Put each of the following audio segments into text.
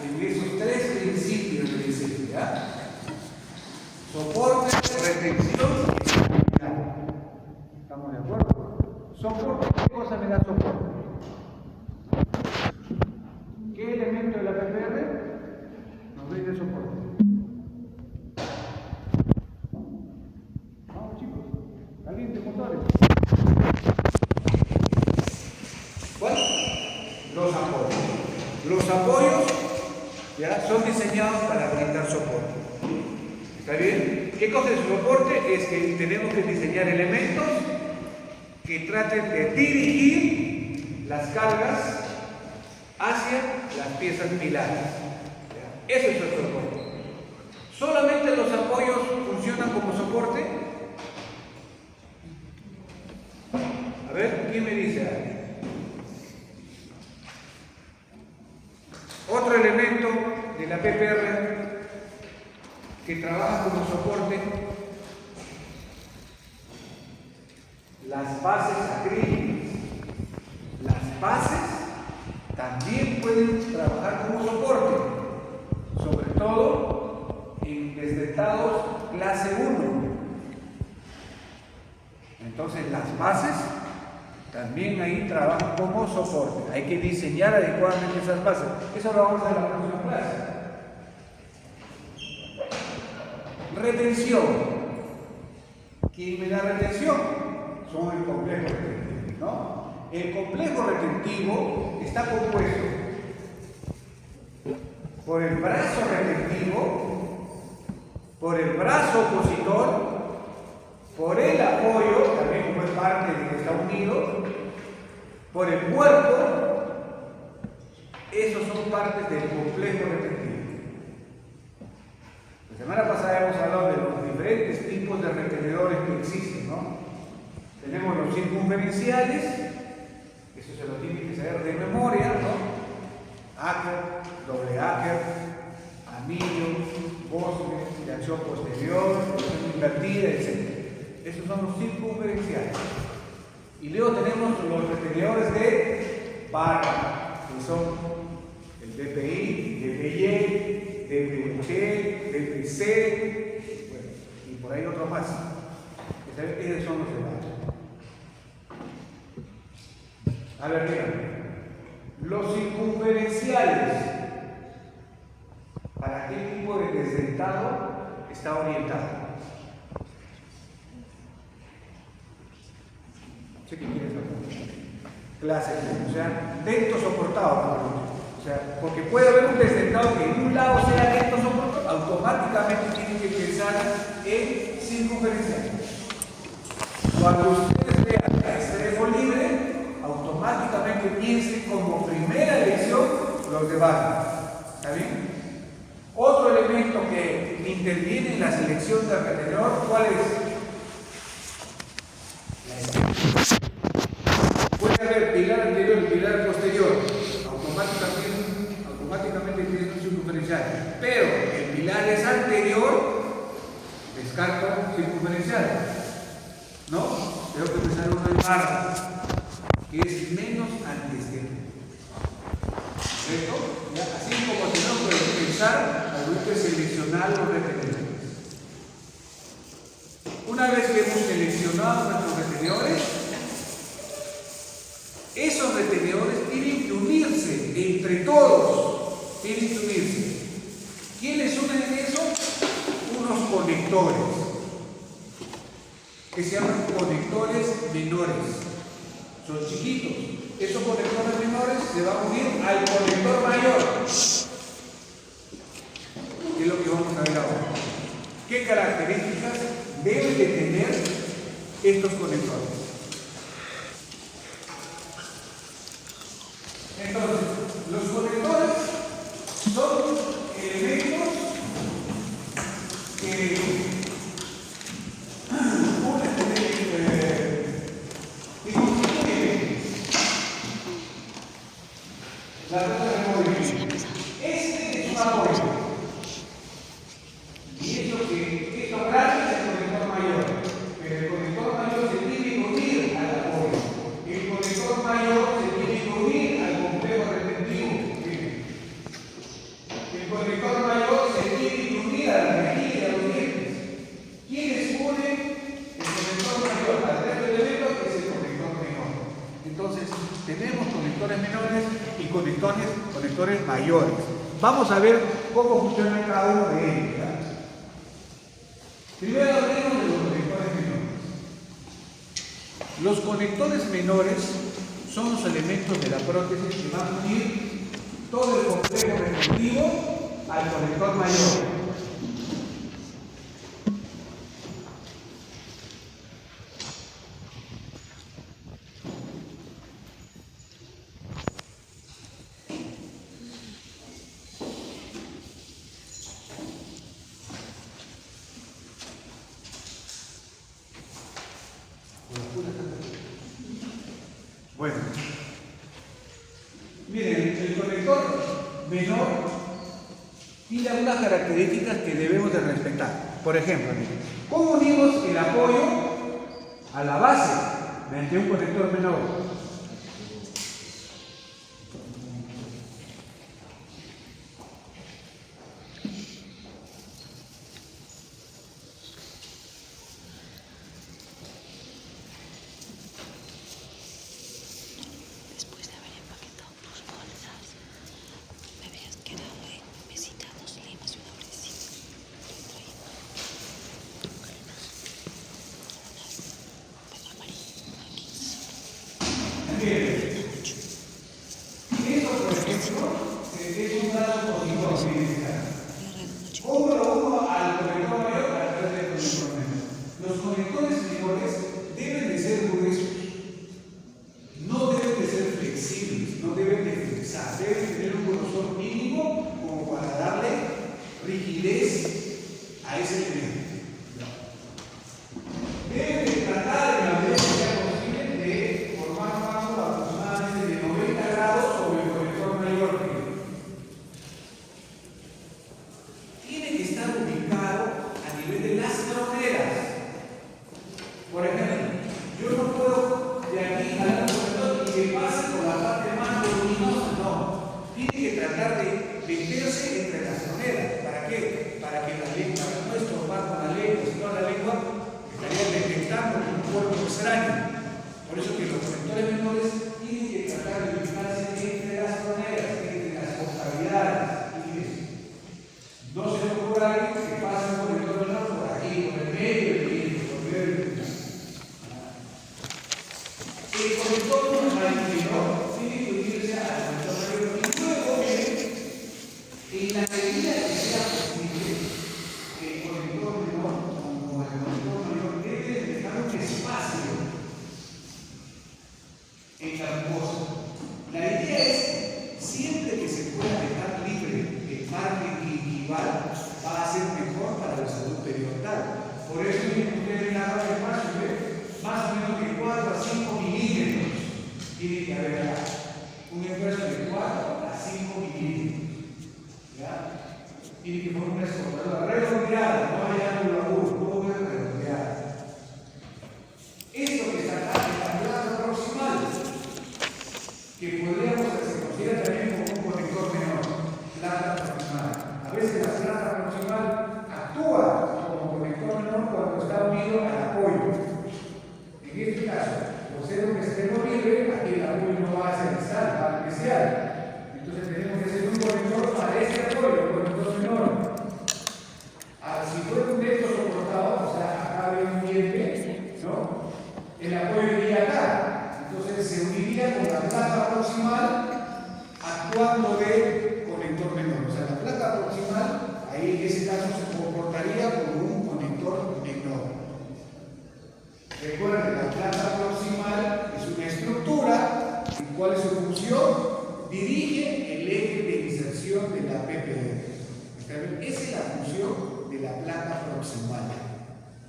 en esos tres principios de diseño, ¿ya? Soporte, retención y estabilidad. ¿Estamos de acuerdo? Soporte, ¿qué cosa me da soporte? ¿Qué elemento de la PPR nos brinda soporte? Vamos chicos, caliente motores. ¿Cuál? Los apoyos. Los apoyos ya son diseñados para brindar soporte. ¿Está bien? ¿Qué cosa es soporte? Es que tenemos que diseñar elementos que traten de dirigir las cargas hacia las piezas pilares. ¿Ya? Eso es el soporte. ¿Solamente los apoyos funcionan como soporte? A ver, ¿quién me dice algo? Otro elemento de la PPR que trabaja como soporte, las bases acrílicas. Las bases también pueden trabajar como soporte, sobre todo en desdentados clase 1. Entonces las bases también ahí trabajan como soporte. Hay que diseñar adecuadamente esas bases. Eso lo vamos a ver en la próxima clase. Retención. ¿Quién me da retención? Son el complejo retentivo, ¿no? El complejo retentivo está compuesto por el brazo retentivo, por el brazo opositor, por el apoyo, también como es parte de que está unido, por el cuerpo. Esos son partes del complejo retentivo. La semana pasada hemos hablado de los diferentes tipos de retenedores que existen, ¿no? Tenemos los circunferenciales, eso se lo tiene que saber de memoria, ¿no? Acker, doble Acker, anillo, bosque, de acción posterior, acción invertida, etc. Esos son los circunferenciales. Y luego tenemos los retenedores de barra, que son el DPI, DPY, DPC, DPC, bueno, y por ahí otro más. Esos son los de barra. A ver, miren. Los circunferenciales, ¿para qué tipo de desdentado está orientado? Sé que quieres la clase, o sea, dento soportado. O sea, porque puede haber un desdentado que en un lado sea dento soportado, automáticamente tienen que pensar en circunferenciales. Cuando ustedes vean extremo libre, automáticamente piensen como primera elección los de barra. ¿Está bien? Otro elemento que interviene en la selección del retenedor, ¿cuál es? Puede haber pilar anterior y pilar posterior, automáticamente tiene un circunferencial, pero el pilar es anterior, descarto circunferencial, ¿no? Tengo que pensar uno de barra, que es menos antiestético. ¿Correcto? Así como tenemos que pensar al momento de seleccionar los retenedores. Una vez que hemos seleccionado nuestros retenedores, esos retenedores tienen que unirse entre todos. Tienen que unirse. ¿Quiénes unen eso? Unos conectores que se llaman conectores menores. Son chiquitos. Esos conectores menores se van a unir al conector mayor. ¿Qué es lo que vamos a ver ahora? ¿Qué características deben de tener estos conectores? Entonces, los conectores son elementos que la ruta de movimiento. Este es un apoyo. Y esto grande es el conector mayor. Pero el conector mayor se tiene que unir conector mayor se tiene que unir a la rejilla de los dientes. ¿Quiénes unen el conector mayor al resto del elemento? Es el conector menor. Entonces, tenemos conectores menores y conectores mayores. Vamos a ver cómo funciona cada uno de ellos. ¿Ya? Primero hablemos de los conectores menores. Los conectores menores son los elementos de la prótesis que van a unir todo el complejo receptivo al conector mayor. Bueno, miren, el conector menor tiene algunas características que debemos de respetar. Por ejemplo, miren, ¿cómo unimos el apoyo a la base mediante un conector menor?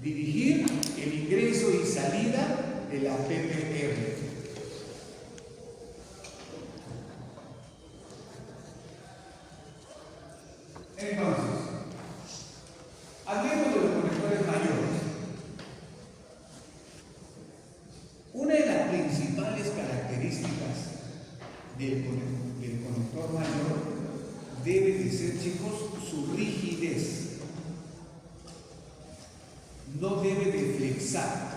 Dirigir el ingreso y salida de la PPR. Entonces, hablemos de los conectores mayores. Una de las principales características del conector mayor debe de ser, chicos, su rigidez. No debe de flexar.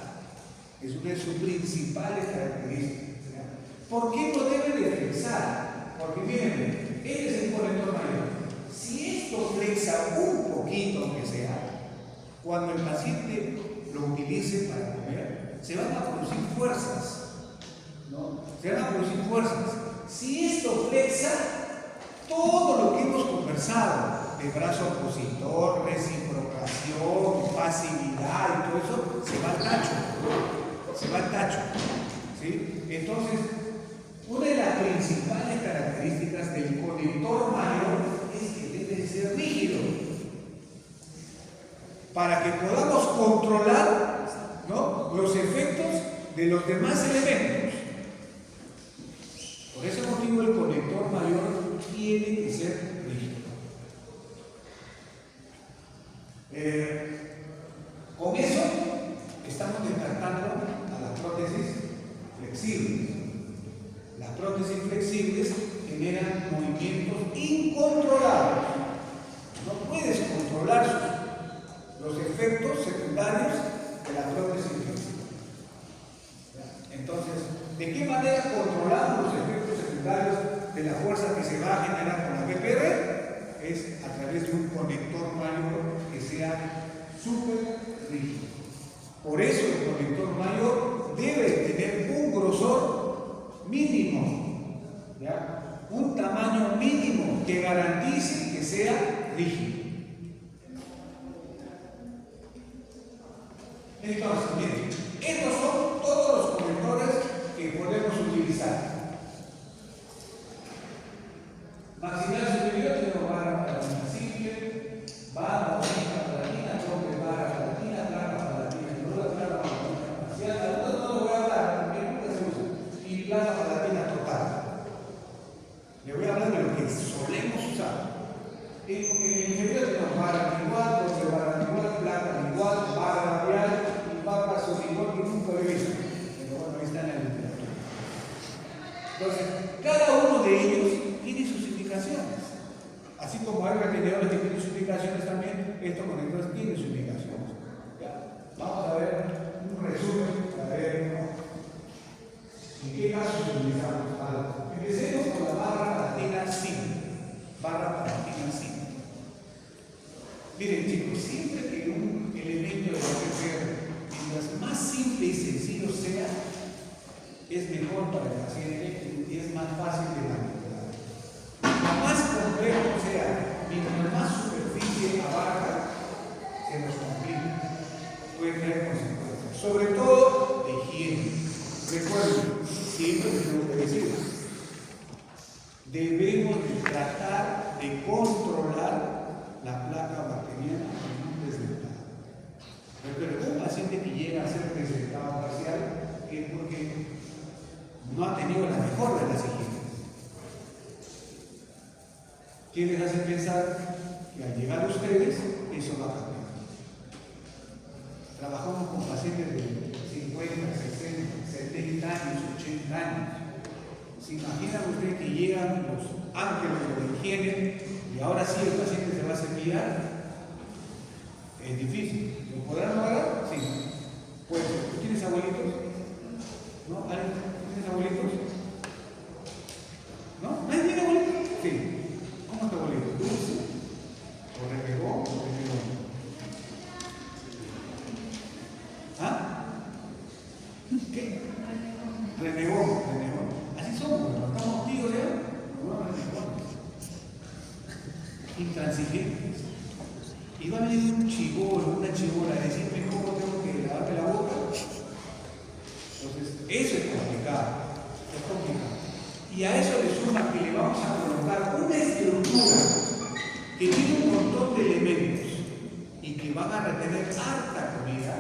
Es una de sus principales características. ¿Por qué no debe de flexar? Porque miren, este es el conector mayor. Si esto flexa un poquito, aunque sea, cuando el paciente lo utilice para comer, se van a producir fuerzas, ¿no? Se van a producir fuerzas. Si esto flexa, todo lo que hemos conversado de brazo opositor, reciprocación, facilidad y todo eso, se va al tacho. Se va al tacho. ¿Sí? Entonces, una de las principales características del conector mayor es que debe ser rígido para que podamos controlar, ¿no?, los efectos de los demás elementos. Por ese motivo el conector mayor tiene que ser rígido. Con eso estamos descartando a las prótesis flexibles. Las prótesis flexibles generan movimientos incontrolables. No puedes controlar los efectos secundarios de la prótesis flexible. Entonces, ¿de qué manera controlamos los efectos secundarios de la fuerza que se va a generar con la PPR? Es a través de un conector mayor que sea súper rígido. Por eso el conector mayor debe tener un grosor mínimo, ¿ya?, un tamaño mínimo que garantice que sea rígido. Entonces, miren, estos son todos los conectores que podemos utilizar. Maxilar superior tenemos barra palatina simple, barra bajita palatina, doble barra palatina, trama palatina, nueva trama palatina parcial. No lo voy a hablar porque nunca se usa. Y plana palatina total. Le voy a hablar de lo que solemos usar. En inferior tenemos barra igual, doble barra igual, plana igual, barra labial y barra sobre igual que nunca lo he visto. Pero bueno, ahí está en la literatura. Entonces, cada uno de ellos tiene sus indicaciones. Así como hay retenedores que tienen sus indicaciones también, estos conectores tienen sus indicaciones. ¿Ya? Vamos a ver un resumen para ver, ¿no?, en qué casos utilizamos algo. Empecemos con la barra palatina simple. Barra palatina simple. Miren, chicos, siempre que un elemento de la PPR, mientras más simple y sencillo sea, es mejor para el paciente y es más fácil de manipular. Lo más complejo sea, mientras más superficie abarca, se nos complica. Puede tener consecuencias. Sobre todo de higiene. Recuerden, siempre tenemos que decir, debemos de tratar de controlar la placa bacteriana en un desdentado. Pero un paciente que llega a ser desdentado parcial es porque no ha tenido la mejor de las higienes. ¿Qué les hace pensar que al llegar a ustedes eso va a cambiar? Trabajamos con pacientes de 50, 60, 70 años, 80 años. ¿Se imaginan ustedes que llegan los ángeles de la higiene y ahora sí el paciente se va a cepillar? Es difícil. ¿Lo podrán lograr? Sí. Pues, ¿tú tienes abuelitos? ¿No? ¿Tienes abuelitos? ¿No? ¿Nadie tiene abuelitos? Sí. ¿Cómo es tu abuelito? ¿Dulce? ¿O renegó? ¿O renegó? ¿Ah? ¿Qué? Renegó. Así somos, cuando estamos tíos ya, no renegones. Intransigentes. Y va a venir un chibolo, una chibola a decirme cómo tengo que lavarme la boca. Entonces, eso es complicado. Y a eso le suma que le vamos a colocar una estructura que tiene un montón de elementos y que van a retener harta comida.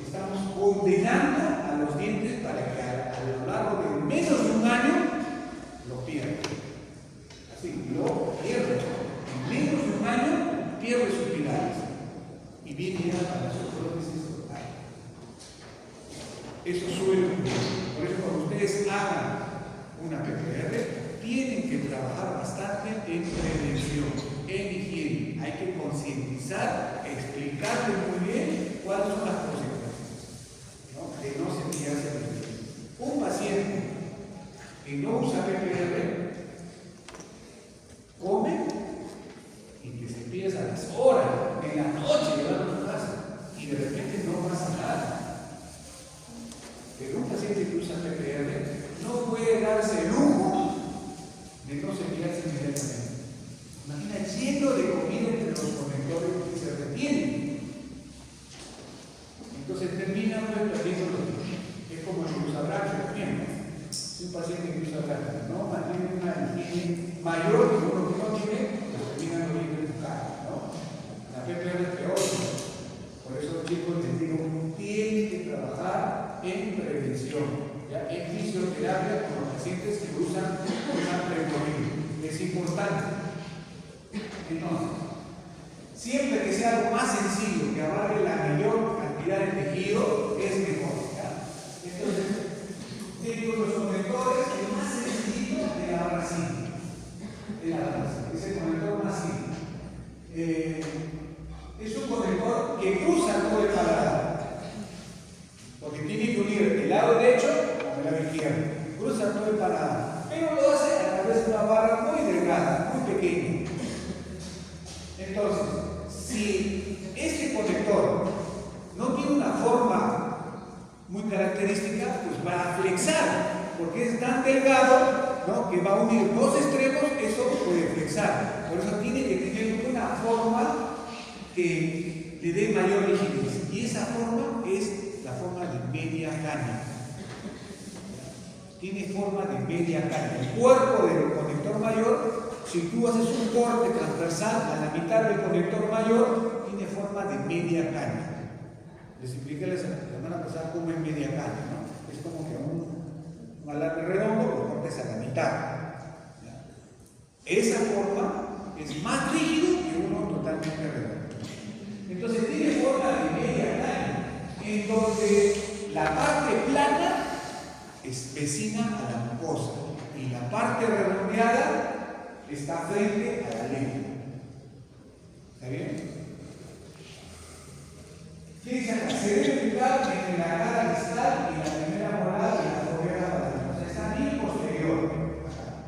Estamos condenando a los dientes para que a lo largo de menos de un año lo pierdan. Así, lo pierden. En menos de un año pierde sus pilares y viene ya para sus prótesis totales. Eso suele ocurrir. Por eso cuando ustedes hagan una PPR, tienen que trabajar bastante en prevención, en higiene. Hay que concientizar, explicarle muy bien cuáles son las consecuencias, ¿no?, de no cepillarse los dientes. Un paciente que no usa PPR come y que se empieza a las horas de la noche llevando a su casa y de repente no pasa nada. Pero un paciente que usa PPR no puede darse el lujo de no cepillarse inmediatamente. Imagina lleno de comida entre los conectores que se retienen. Entonces termina perdiendo los dientes. Es como el que usa brackets también. Si un paciente que usa brackets no mantiene una higiene mayor que uno que no tiene, pues termina los dientes en su cara, ¿no? La PPR es peor. Por eso, chicos, les digo, tienen que trabajar en prevención, ¿ya?, en fisioterapia con los pacientes que usan premolino. Es importante. Entonces, siempre que sea algo más sencillo, que abarque la mayor cantidad de tejido, es mejor, ¿ya? Entonces, tengo los conectores, el más sencillo de la barra simple. Es el conector más simple. Es un conector que cruza todo el paladar, porque tiene que unir el lado derecho con el lado izquierdo. Cruza todo el paladar, pero lo hace a través de una barra muy delgada, muy pequeña. Entonces, si este conector no tiene una forma muy característica, pues va a flexar, porque es tan delgado, ¿no?, que va a unir dos extremos, eso puede flexar. Por eso tiene que tener una forma que le dé mayor rigidez. Y esa forma es la forma de media caña. Tiene forma de media caña. El cuerpo del conector mayor, si tú haces un corte transversal a la mitad del conector mayor, tiene forma de media caña. Les expliqué la semana pasada cómo es media caña, ¿no? Es como que un alambre redondo lo cortes a la mitad. ¿Ya? Esa forma es más rígido que uno totalmente redondo. Entonces tiene forma de media caña, en donde la parte plana es vecina a la mucosa y la parte redondeada está frente a la lengua. ¿Está bien? Fíjense acá, se debe ubicar entre la cara distal y la primera molar y la fovea palatina. O sea, está bien posterior,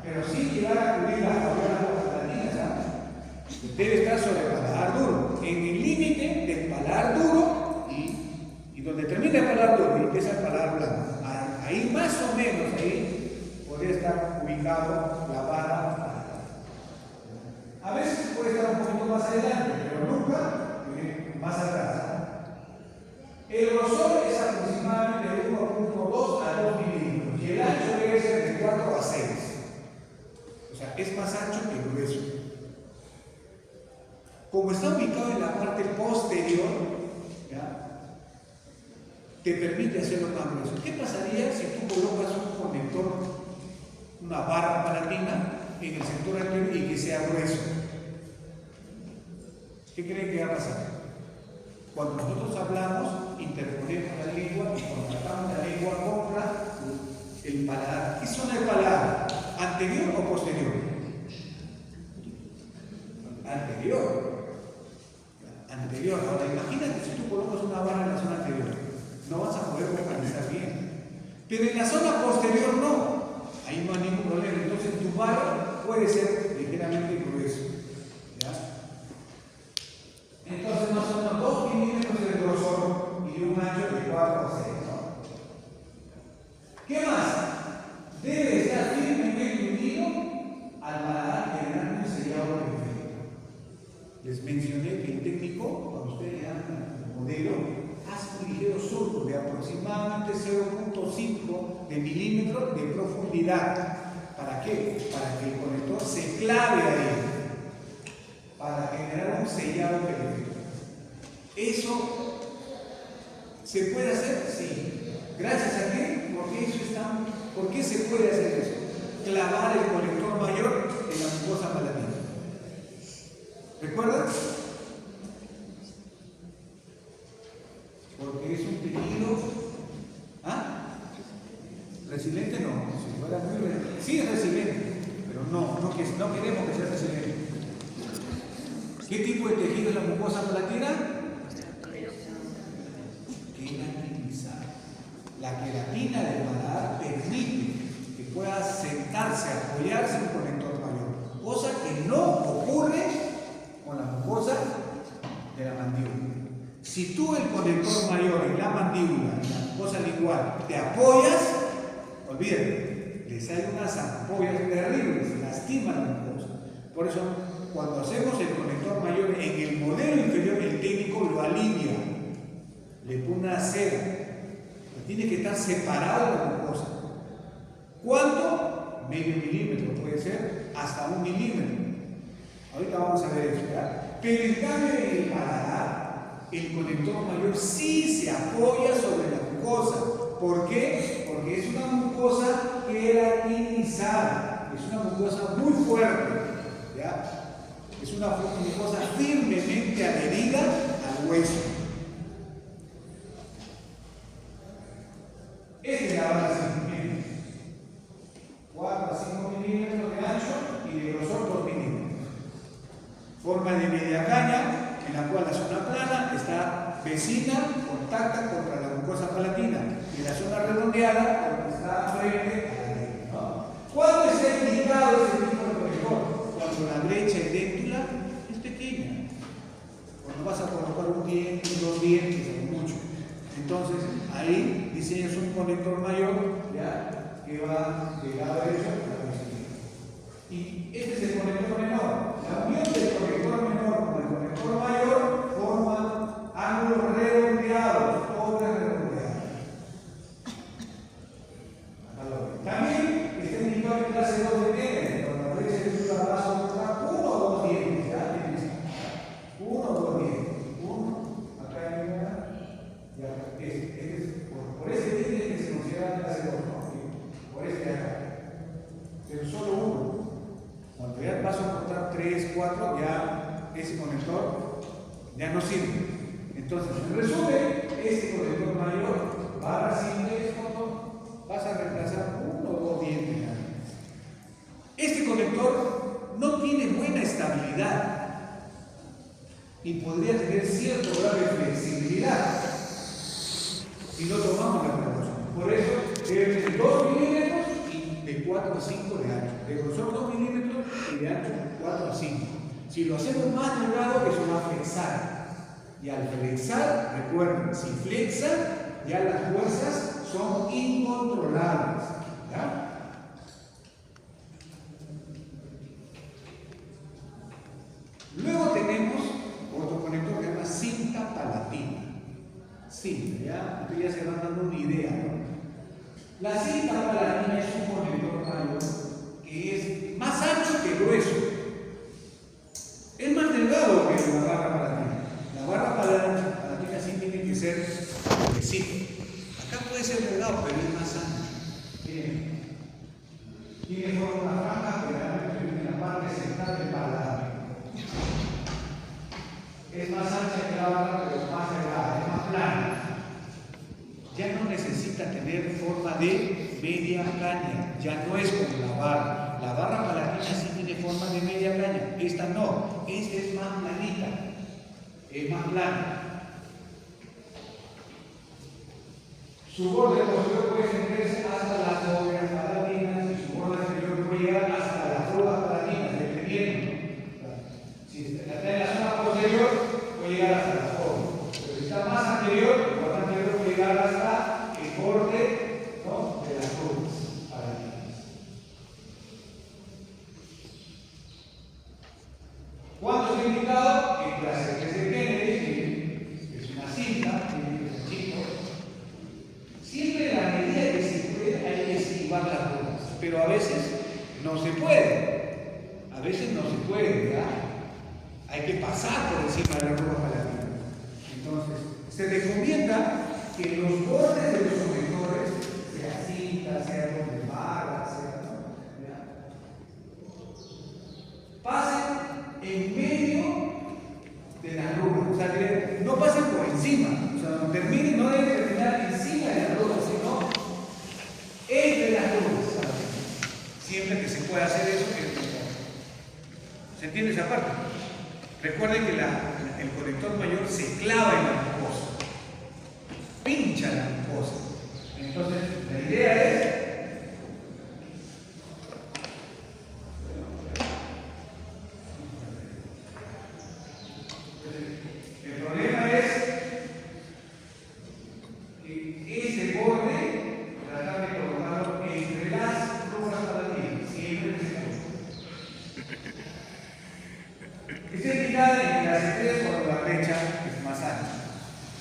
pero sin llegar a cubrir las foveas palatinas, ¿sabes? Debe estar sobre el paladar duro, en el límite del paladar duro y donde termina el paladar duro y empieza el paladar blando. Ahí más o menos, ahí podría estar ubicado la barra. A veces puede estar un poquito más adelante, pero nunca más atrás. El grosor es aproximadamente de 1.2 a 2 milímetros y el ancho debe ser de 4 a 6. O sea, es más ancho que grueso. Como está ubicado en la parte posterior, ¿ya?, te permite hacerlo más grueso. ¿Qué pasaría si tú colocas un conector, una barra palatina, en el sector anterior y que sea grueso? ¿Qué creen que va a pasar? Cuando nosotros hablamos, interponemos la lengua y contratamos la lengua contra el paladar. ¿Qué zona del paladar? ¿Anterior o posterior? Anterior. Anterior. Ahora, imagínate si tú colocas una barra en la zona anterior, no vas a poder localizar bien. Pero en la zona posterior no. Ahí no hay ningún problema. Entonces tu barra puede ser ligeramente grueso. ¿Ya? Entonces más o menos 2 milímetros de grosor y un ancho de 4 a 6. ¿No? ¿Qué más? Debe estar firmemente unido al paladar, generando un sellado perfecto. Les mencioné que el técnico, cuando ustedes le dan el modelo, hace un ligero surco de aproximadamente 0.5 de milímetro de profundidad. ¿Para qué? Para que el conector se clave ahí, para generar un sellado perfecto. ¿Eso se puede hacer? Sí. ¿Gracias a qué? ¿Por qué se puede hacer eso? Clavar el conector mayor en la mucosa palatina. ¿Recuerdan? Porque es un tejido. ¿Ah? ¿Resiliente? No. Si fuera muy resiliente. Sí, es resiliente. ¿Qué tipo de tejido es la mucosa palatina? Queratinizada. La queratina del paladar permite que pueda sentarse, apoyarse en un conector mayor, cosa que no ocurre con la mucosa de la mandíbula. Si tú el conector mayor en la mandíbula, en la mucosa lingual, te apoyas, olvídate, le salen unas ampollas terribles, lastiman la mucosa. Por eso, cuando hacemos el conector mayor en el modelo inferior, el técnico lo alivia, le pone una cera. Tiene que estar separado la mucosa. ¿Cuánto? Medio milímetro, puede ser hasta 1 milímetro. Ahorita vamos a ver eso, ¿verdad? Pero en cambio en el paladar, el conector mayor sí se apoya sobre la mucosa. ¿Por qué? Porque es una mucosa queratinizada. Es una mucosa muy fuerte, ¿ya? Es una mucosa firmemente adherida al hueso. Esta es la barra de 4 a 5 milímetros de ancho y de grosor 2 milímetros. Forma de media caña, en la cual la zona plana está vecina, contacta contra la mucosa palatina, y la zona redondeada está frente a la lengua, ¿no? ¿Cuándo está indicado ese tipo de conector? Cuando la brecha edéntula es pequeña. Cuando vas a colocar un diente, 2 dientes, o mucho. Entonces, ahí diseñas un conector mayor, ¿ya? Que va del lado derecho a la izquierda. Y este es el conector menor. La unión del conector menor con el conector mayor forma ángulos redondeados, obras redondeadas. También está indicado en clase 2 de Kennedy, cuando la brecha de la vas a colocar 1 o 2 dientes, ¿ya? 1 o 2 dientes. 1, acá hay una. Ya, por ese tiene que se considera clase 2, ¿no? Por este de acá. Pero solo uno. Cuando ya vas a cortar 3, 4, ya ese conector ya no sirve. Entonces, en resumen, este conector mayor, barra simple, es cuando vas a reemplazar 1 o 2 dientes. Este conector no tiene buena estabilidad y podría tener cierto grado de flexibilidad si no tomamos la precaución. Por eso debe ser 2 milímetros y de 4 a 5 de ancho. De grosor 2 milímetros y de ancho 4 a 5. Si lo hacemos más delgado, eso va a flexar. Y al flexar, recuerden, si flexa, ya las fuerzas son incontrolables. ¿Ya? Luego tenemos otro conector que se llama cinta palatina. Cinta, ¿ya? Ustedes ya se van dando una idea, ¿no? La cinta palatina es un conector mayor que es más ancho que grueso. Es más delgado que la barra palatina. La barra palatina sí tiene que ser gruesita. Acá puede ser delgado, pero es más ancho. Tiene forma una franja, pero en la parte central del paladar. Es más ancha que la barra, pero más delgada, es más plana. Ya no necesita tener forma de media caña, ya no es como la barra. La barra palatina sí tiene forma de media caña, esta no, esta es más planita, es más plana. Su borde posterior puede extenderse hasta las bóvedas palatinas y su borde inferior puede llegar hasta las rodas palatinas, dependiendo. Si está en la zona posterior, puede llegar hasta las bóvedas. Pero si está más anterior, puede llegar hasta el borde, ¿no?, de las rodas palatinas. ¿Cuánto es indicado? En clase 3 de Kennedy, que es una cinta, tiene que ser chico. Siempre en la medida que se puede hay que esquivar las rodas, pero a veces no se puede. A veces no se puede, ¿verdad? Hay que pasar por encima de la roda palatina. Entonces, se recomienda que los bordes de los conectores, sea cinta, sea de barra, sea, ¿no?, pasen en medio de la roda. O sea, que no pasen por encima. O sea, no terminen, no deben terminar encima de la roda, sino entre las rodas. Siempre que se pueda hacer eso, es mejor. ¿Se entiende esa parte? Recuerden que el conector mayor se clava en la mucosa, pincha la mucosa. Entonces, la idea es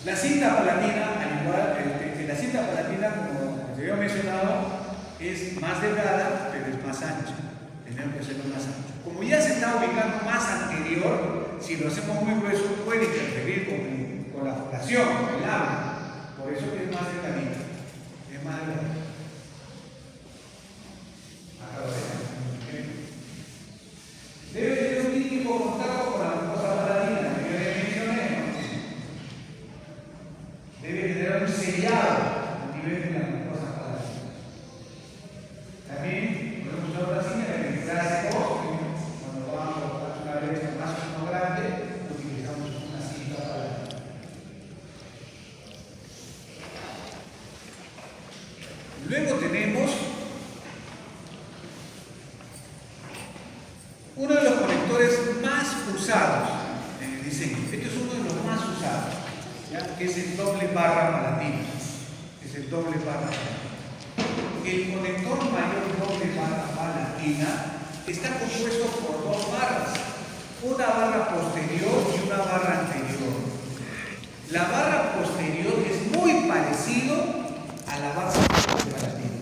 la cinta palatina, al igual que la cinta palatina, como les había mencionado, es más delgada, pero es más ancha. Tenemos que hacerlo más ancho. Como ya se está ubicando más anterior, si lo hacemos muy grueso, puede interferir con la floración, con el habla. Por eso es más delgadito. Es más delgadito. Debe tener un mínimo contacto con la mucosa palatina, que ya mencioné, ¿no? Debe tener un sellado a nivel de la mucosa palatina. También podemos usar otra cinta que registrarse cuando vamos a colocar una brecha más o menos grande, utilizamos una cinta palatina. Luego tenemos uno de los conectores más usados en el diseño. Este es uno de los más usados, ¿ya? Que es el doble barra palatina. Es el doble barra palatina. El conector mayor doble barra palatina está compuesto por dos barras, una barra posterior y una barra anterior. La barra posterior es muy parecido a la barra simple palatina.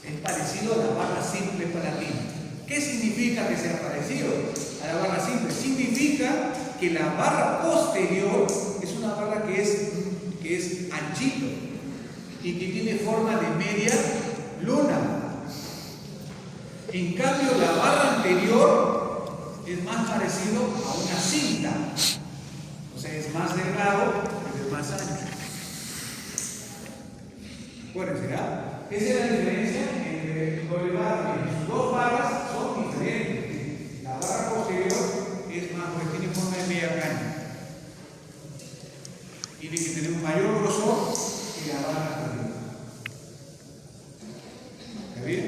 Es parecido a la barra simple palatina. ¿Qué significa que sea parecido a la barra simple? Significa que la barra posterior es una barra que es anchito y que tiene forma de media luna. En cambio, la barra anterior es más parecido a una cinta. O sea, es más delgado, pero es más ancho. Acuérdense, ¿verdad? Esa es la diferencia entre el doble barra. Sus dos barras son diferentes. La barra posterior es más, porque tiene forma de media caña. Tiene que tener un mayor grosor que la barra anterior. ¿Está bien?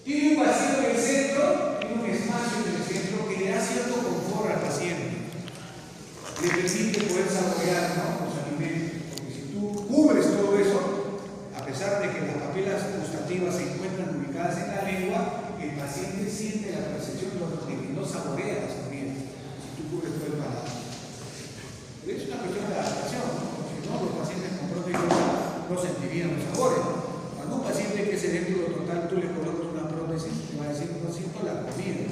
Tiene un vacío en el centro, tiene un espacio en el centro que le da cierto confort al paciente. Le permite poder saborear, ¿no?, los alimentos. Porque si tú cubres todo eso, a pesar de que las papilas gustativas se encuentran ubicadas en la lengua, el paciente siente la percepción de que no saborea las comidas. Si tú cubres todo el paladar. Es una cuestión de adaptación, ¿no? Porque si no, los pacientes con prótesis no sentirían los sabores. Cuando un paciente que es edéntulo total, tú le colocas una prótesis, te va a decir, no siento la comida.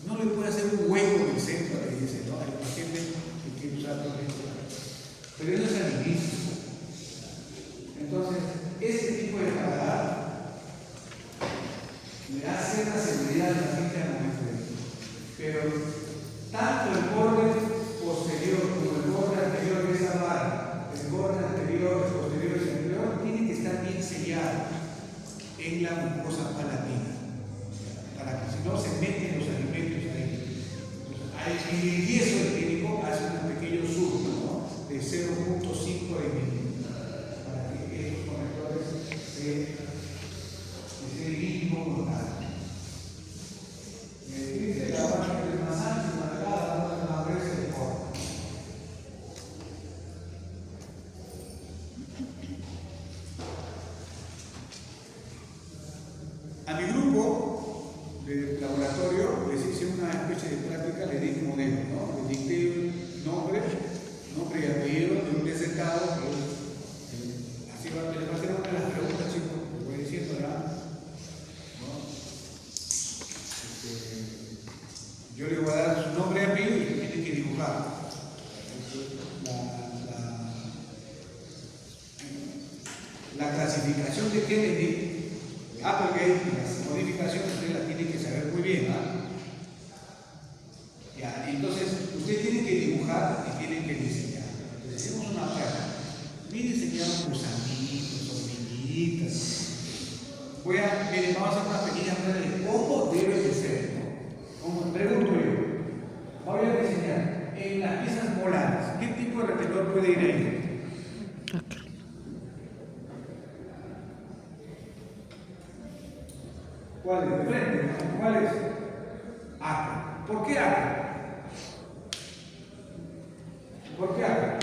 No le puede hacer un hueco en el centro, le dice, ¿no?, al paciente que quiere usar prótesis. Pero eso es al inicio. Entonces, este tipo de paladar le da cierta seguridad al paciente al momento de esto. Pero tanto el borde posterior como el borde anterior de esa barra, el borde anterior, el posterior y el anterior, tiene que estar bien sellado en la mucosa palatina, para que si no se meten los alimentos ahí. Entonces, el yeso del clínico hace un pequeño surco, ¿no?, de 0.5 de milímetros, para que estos conectores se mínimo local. Dice la barra que es más ancha, más delgada, más gruesa y corta. A mi grupo de laboratorio les hice una especie de práctica, le di un modelo, ¿no? Les dicté un nombre y apellido de un desertado, así va, les va a hacer una de las preguntas, chicos, les voy diciendo, ¿verdad? ¿No? Yo le voy a dar su nombre y apellido y tienen que dibujar la clasificación de Kennedy. Applegate, las modificaciones usted las tiene que saber muy bien, ¿ah? Ya, entonces usted tiene que dibujar y tiene que diseñar. Entonces hacemos una práctica. Miren, diseñamos gusanitos, hormiguitas. Miren, vamos a hacer una pequeña prueba de cómo debe de ser, ¿no? Cómo tiene ahí? ¿Cuál es? De frente, ¿no? ¿Cuál es? Acre. ¿Por qué acre? ¿Por qué acre?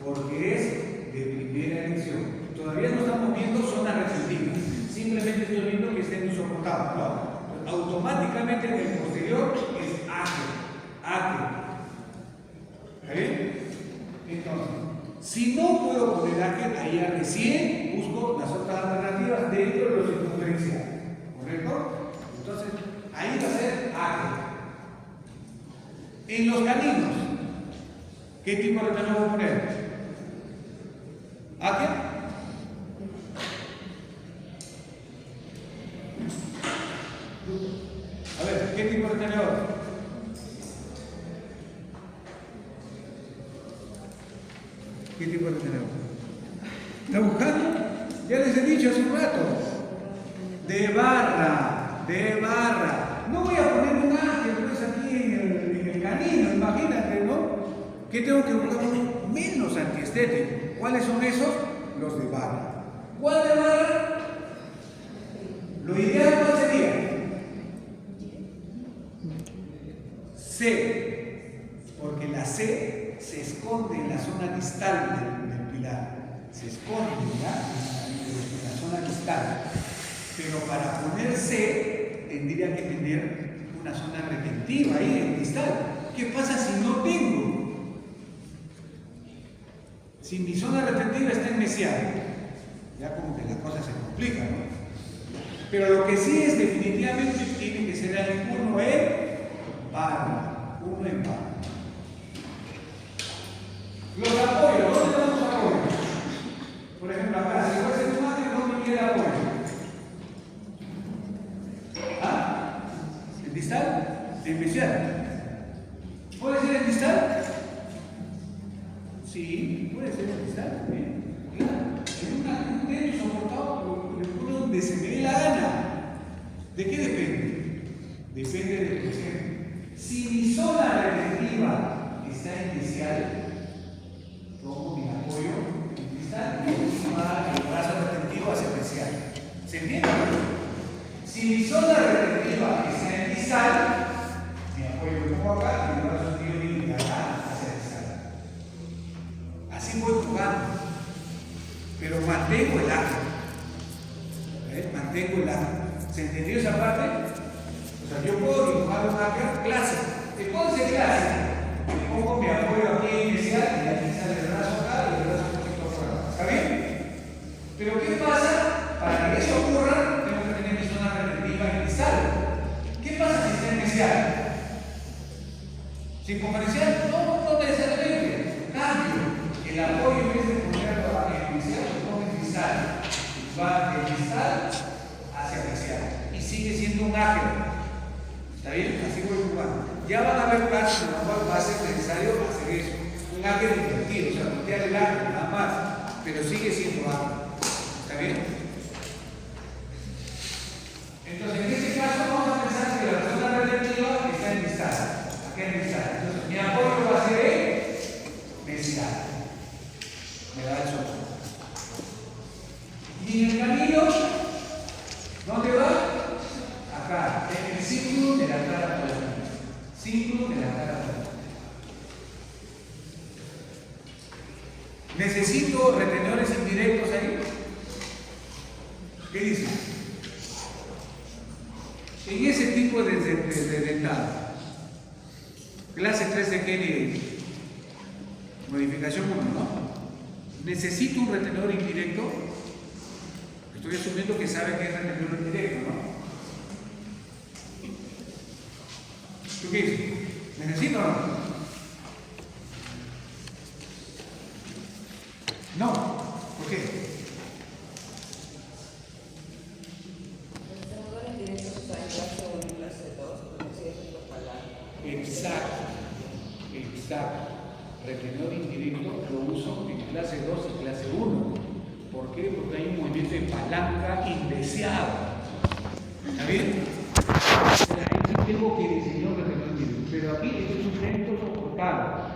Porque es de primera elección. Todavía no estamos viendo zonas receptivas. Simplemente estoy viendo que estén insoportables. ¿No? Automáticamente en el posterior es acre. Acre. ¿Está bien? Entonces, si no puedo poner acre, ahí recién busco las otras alternativas dentro de los circunferenciales. ¿Correcto? Entonces, ahí va a ser acre. En los caninos, ¿qué tipo de retenedor voy a poner? ¿Acre? A ver, ¿qué tipo de retenedor? ¿Qué tipo de retenedor? ¿Está buscando? Ya les he dicho hace un rato. De barra, de barra. No voy a poner un acre pues aquí en el canino, imagínate, ¿no? ¿Qué tengo que buscar? Uno menos antiestético. ¿Cuáles son esos? Los de barra. ¿Cuál de barra? Lo ideal, ¿cuál sería? C, porque la C se esconde en la zona distal del pilar. Se esconde en la zona distal. Pero para poner C tendría que tener una zona retentiva ahí en distal. ¿Qué pasa si no tengo? Si mi zona retentiva está en mesial, ya como que la cosa se complica, ¿no? Pero lo que sí es definitivamente tiene que ser ahí uno en barra, uno en barra. Los apoyos, ¿dónde están los apoyos? Por ejemplo, acá, si fuese un acre, ¿dónde queda el apoyo? ¿Ah? ¿En distal? ¿En mesial? ¿Puede ser en distal? Sí, puede ser en distal. En un derecho soportado le pone donde se me dé la gana. ¿De qué depende? Depende del presente. Si mi zona retentiva está inicial, tomo mi apoyo en distal y encima el brazo retentivo hacia especial. ¿Se entiende? Si mi zona retentiva está en distal, mi apoyo lo pongo acá y el brazo retentivo viene de acá hacia distal. Así voy jugando, pero mantengo el acre. Mantengo el acre. ¿Se entendió esa parte? O sea, yo puedo dibujar un acre clásico. ¿Cuál es el clásico? Le pongo mi apoyo aquí inicial y aquí sale el brazo acá y el brazo un poquito afuera. ¿Está bien? Pero ¿qué pasa? Para que eso ocurra, tengo que tener mi zona retentiva inicial. ¿Qué pasa si está inicial? ¿Circunferencial? No necesariamente. Cambio. El apoyo en vez de ponerlo en inicial, lo pongo en distal. Va de distal hacia inicial. Y sigue siendo un acre. ¿Está bien? Así voy jugando. Ya van a haber casos en los cuales va a ser necesario hacer eso. Un acre invertido, o sea, voltear el acre nada más. Pero sigue siendo acre. ¿Está bien? Entonces, en este caso vamos a pensar que la zona retentiva está en distal. Acá en distal. Entonces, mi apoyo va a ser en distal. Me da el sol. Y en el camino, ¿dónde va? Acá, en el círculo de la cara palatina. Círculo de la cara palatina. ¿Necesito retenedores indirectos ahí? ¿Qué dice? En ese tipo de dentado, clase 3 de Kelly, modificación 1, ¿no? ¿Necesito un retenedor indirecto? Estoy asumiendo que sabe que es retenedor indirecto, ¿no? ¿Tú qué dices? ¿Necesito o no? No. ¿Por qué? Los retenedores indirectos están en clase 1 y clase 2, porque si es los palabras. Exacto. Exacto. Retenedor indirecto lo uso en clase 2 y clase 1. ¿Por qué? Porque hay un movimiento de palanca indeseado. ¿Está bien? Ahí tengo que diseñar un retenedor indirecto. Pero aquí este es un crédito soportado.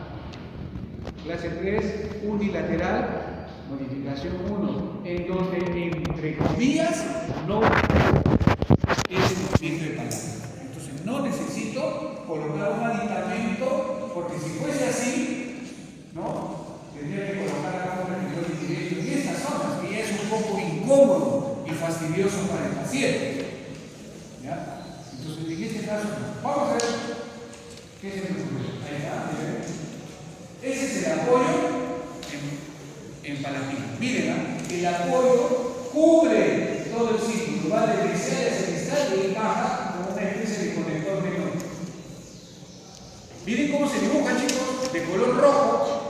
Clase 3, unilateral, modificación 1, en donde entre comillas no es el movimiento de palanca. Entonces no necesito colocar un aditamento, porque si fuese así, ¿no? Tendría que colocar acá un repetidor indirecto en estas zonas, que ya es un poco incómodo y fastidioso para el paciente. ¿Ya? Entonces en este caso, vamos a ver qué se me ocurre. Ahí está, miren. Ese es el apoyo en palanquina. Miren, el apoyo cubre todo el círculo, va desde el central y baja como una especie de conector menor. Miren cómo se dibuja, chicos, de color rojo,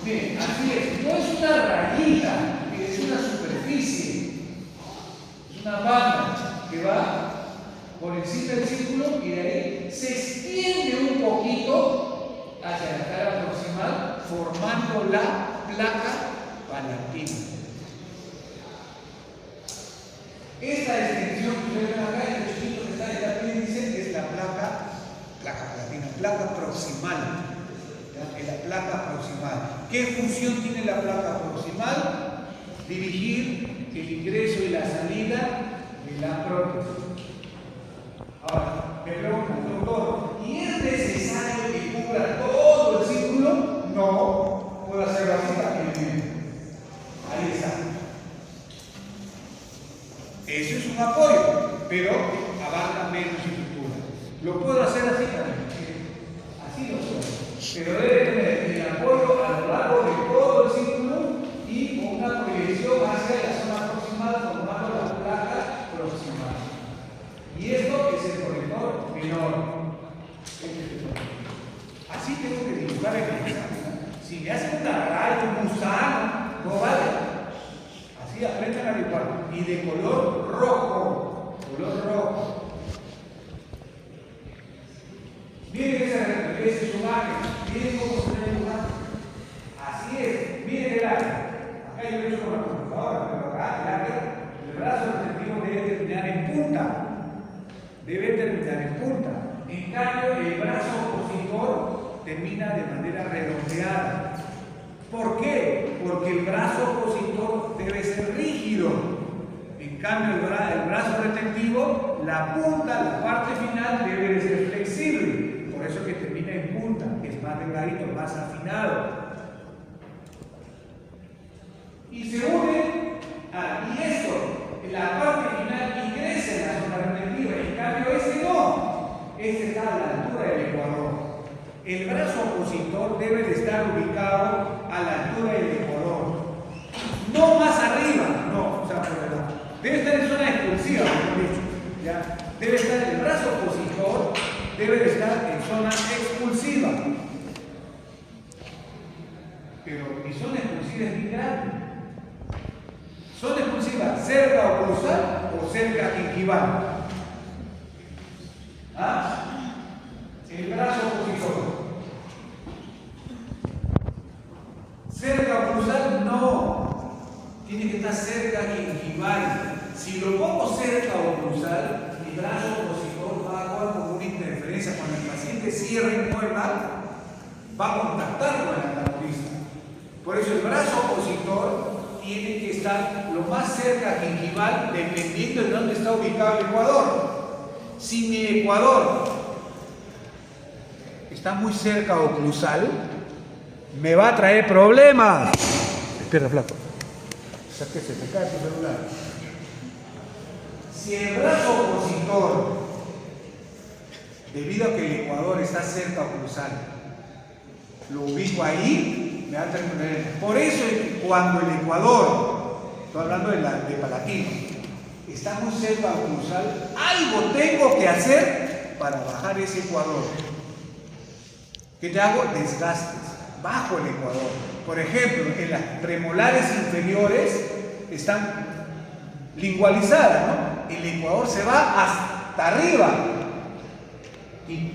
Miren, así es, no es una rayita, es una superficie, es una banda que va por encima del círculo y de ahí se extiende un poquito hacia la cara proximal, formando la placa palanquina. Esta extensión que ustedes ven acá, el chiquito que está en el apéndice, es la placa palanquina, placa proximal. ¿Ya? Es la placa proximal. ¿Qué función tiene la placa proximal? Dirigir el ingreso y la salida de la prótesis. Ahora, me preguntan, doctor, ¿y es necesario que cubra todo el círculo? No, puedo hacerlo así también. Ahí está. Eso es un apoyo, pero abarca menos estructura. Lo puedo hacer así también. Así lo puedo hacer. Pero debe tener el apoyo a lo largo de todo el círculo y una proyección hacia la zona proximal formando la placa proximal. Y esto es el conector menor. Así tengo que dibujar el examen. Si me hacen una raya, un gusano, no vale. Así aprendan a dibujar. Y de color rojo. Miren ese es su imagen. Miren cómo se ve el lugar. Así es. Miren el área. Acá yo lo he hecho con la computadora, pero acá el área, el brazo receptivo debe terminar en punta. En cambio, el brazo opositor termina de manera redondeada. ¿Por qué? Porque el brazo opositor debe ser rígido. En cambio, el brazo retentivo, la punta, la parte final, debe de ser flexible. Por eso que termina en punta, es más delgadito, más afinado. Y se une, y esto, la parte final ingresa en la zona retentiva. En cambio, este no. Este está a la altura del ecuador. El brazo opositor debe de estar ubicado a la altura del ecuador. No más arriba, no, o sea, por el lado. Debe estar en zona expulsiva, mejor dicho. ¿Ya? Debe estar, el brazo opositor debe de estar en zona expulsiva. Pero mi zona expulsiva es muy grande. Zona expulsiva, cerca oclusal o cerca gingival. ¿Ah? El brazo opositor. Cerca oclusal, no. Tiene que estar cerca gingival. Si lo pongo cerca oclusal, mi brazo opositor va a actuar como una interferencia. Cuando el paciente cierra y muerda, va a contactar con el anatomista. Por eso el brazo opositor tiene que estar lo más cerca gingival, dependiendo de dónde está ubicado el ecuador. Si mi ecuador está muy cerca oclusal, me va a traer problemas. Espera, flaco. Sáquese, te cae tu celular. Si el brazo opositor, debido a que el ecuador está cerca oclusal, lo ubico ahí, me va a traer problemas. Por eso es que cuando el ecuador, estoy hablando de palatino, está muy cerca oclusal, algo tengo que hacer para bajar ese ecuador. ¿Qué te hago? Desgastes. Bajo el ecuador. Por ejemplo, en las premolares inferiores están lingualizadas, ¿no? El ecuador se va hasta arriba y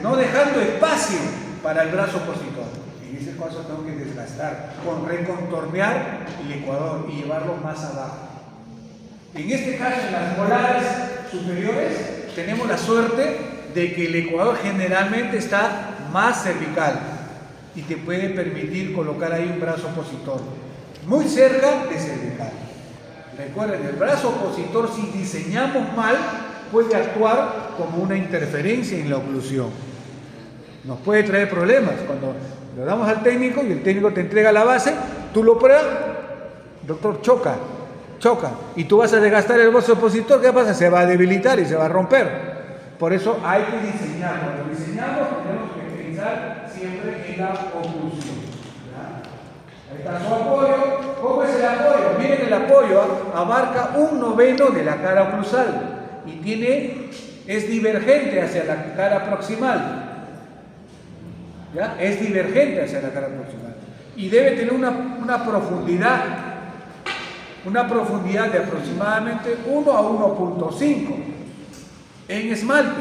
no dejando espacio para el brazo opositor. En ese caso tengo que desgastar, recontornear el ecuador y llevarlo más abajo. En este caso, en las molares superiores, tenemos la suerte de que el ecuador generalmente está más cervical y te puede permitir colocar ahí un brazo opositor muy cerca de cervical. Recuerden, el brazo opositor, si diseñamos mal, puede actuar como una interferencia en la oclusión. Nos puede traer problemas. Cuando lo damos al técnico y el técnico te entrega la base, tú lo pruebas, doctor, choca, y tú vas a desgastar el brazo opositor, ¿qué pasa? Se va a debilitar y se va a romper. Por eso hay que diseñar. Cuando diseñamos tenemos que pensar siempre en la oclusión. Ahí está su apoyo. ¿Cómo es el apoyo? Miren, el apoyo abarca 1/9 de la cara oclusal y es divergente hacia la cara proximal. ¿Ya? Es divergente hacia la cara proximal. Y debe tener una profundidad de aproximadamente 1 a 1.5 en esmalte.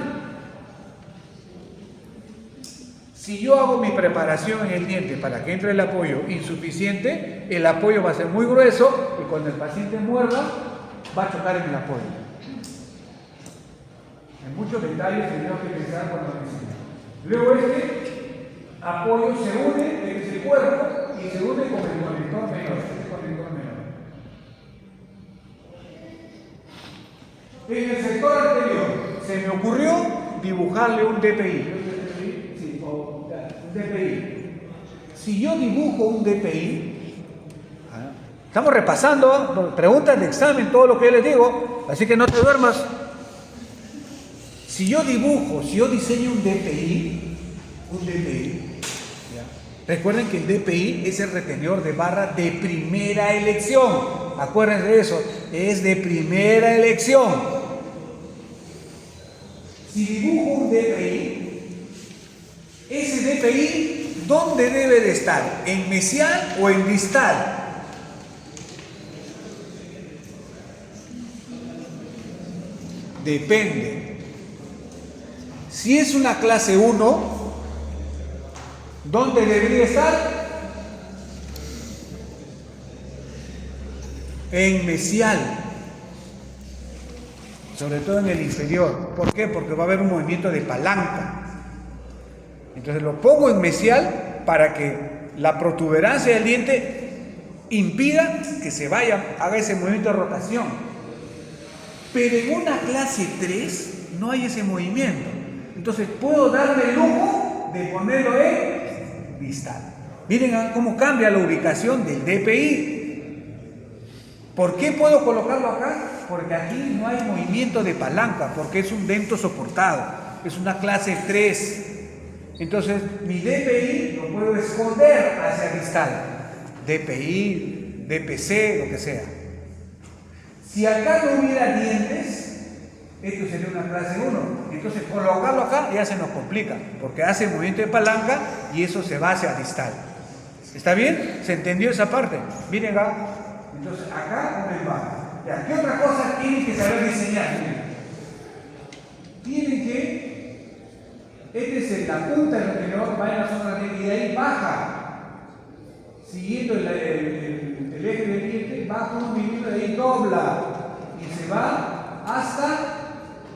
Si yo hago mi preparación en el diente para que entre el apoyo insuficiente, el apoyo va a ser muy grueso y cuando el paciente muerda, va a chocar en el apoyo. En muchos detalles tenemos que pensar cuando me enseñan. Luego apoyo se une en ese cuerpo y se une con el conector menor. En el sector anterior se me ocurrió dibujarle un DPI. Un DPI. Si yo dibujo un DPI, estamos repasando preguntas de examen, todo lo que yo les digo, así que no te duermas. Si yo diseño un DPI, ¿ya? Recuerden que el DPI es el retenedor de barra de primera elección. Acuérdense de eso, es de primera elección. Si dibujo un DPI, ese DPI, ¿dónde debe de estar? ¿En mesial o en distal? Depende. Si es una clase 1, ¿dónde debería estar? En mesial, sobre todo en el inferior. ¿Por qué? Porque va a haber un movimiento de palanca. Entonces lo pongo en mesial para que la protuberancia del diente impida que se haga ese movimiento de rotación. Pero en una clase 3 no hay ese movimiento. Entonces puedo darme el lujo de ponerlo en distal. Miren cómo cambia la ubicación del DPI. ¿Por qué puedo colocarlo acá? Porque aquí no hay movimiento de palanca, porque es un dento soportado, es una clase 3. Entonces mi DPI lo puedo esconder hacia distal. DPI, DPC, lo que sea. Si acá no hubiera dientes, esto sería una clase 1. Entonces colocarlo acá ya se nos complica, porque hace movimiento de palanca y eso se va hacia distal. ¿Está bien? ¿Se entendió esa parte? Miren acá. Entonces acá un embarque. ¿Qué otra cosa tienen que saber diseñar? Tienen que, es la punta del retenedor, va en la zona de y de ahí baja, siguiendo el eje del diente, baja un milímetro, de ahí dobla y se va hasta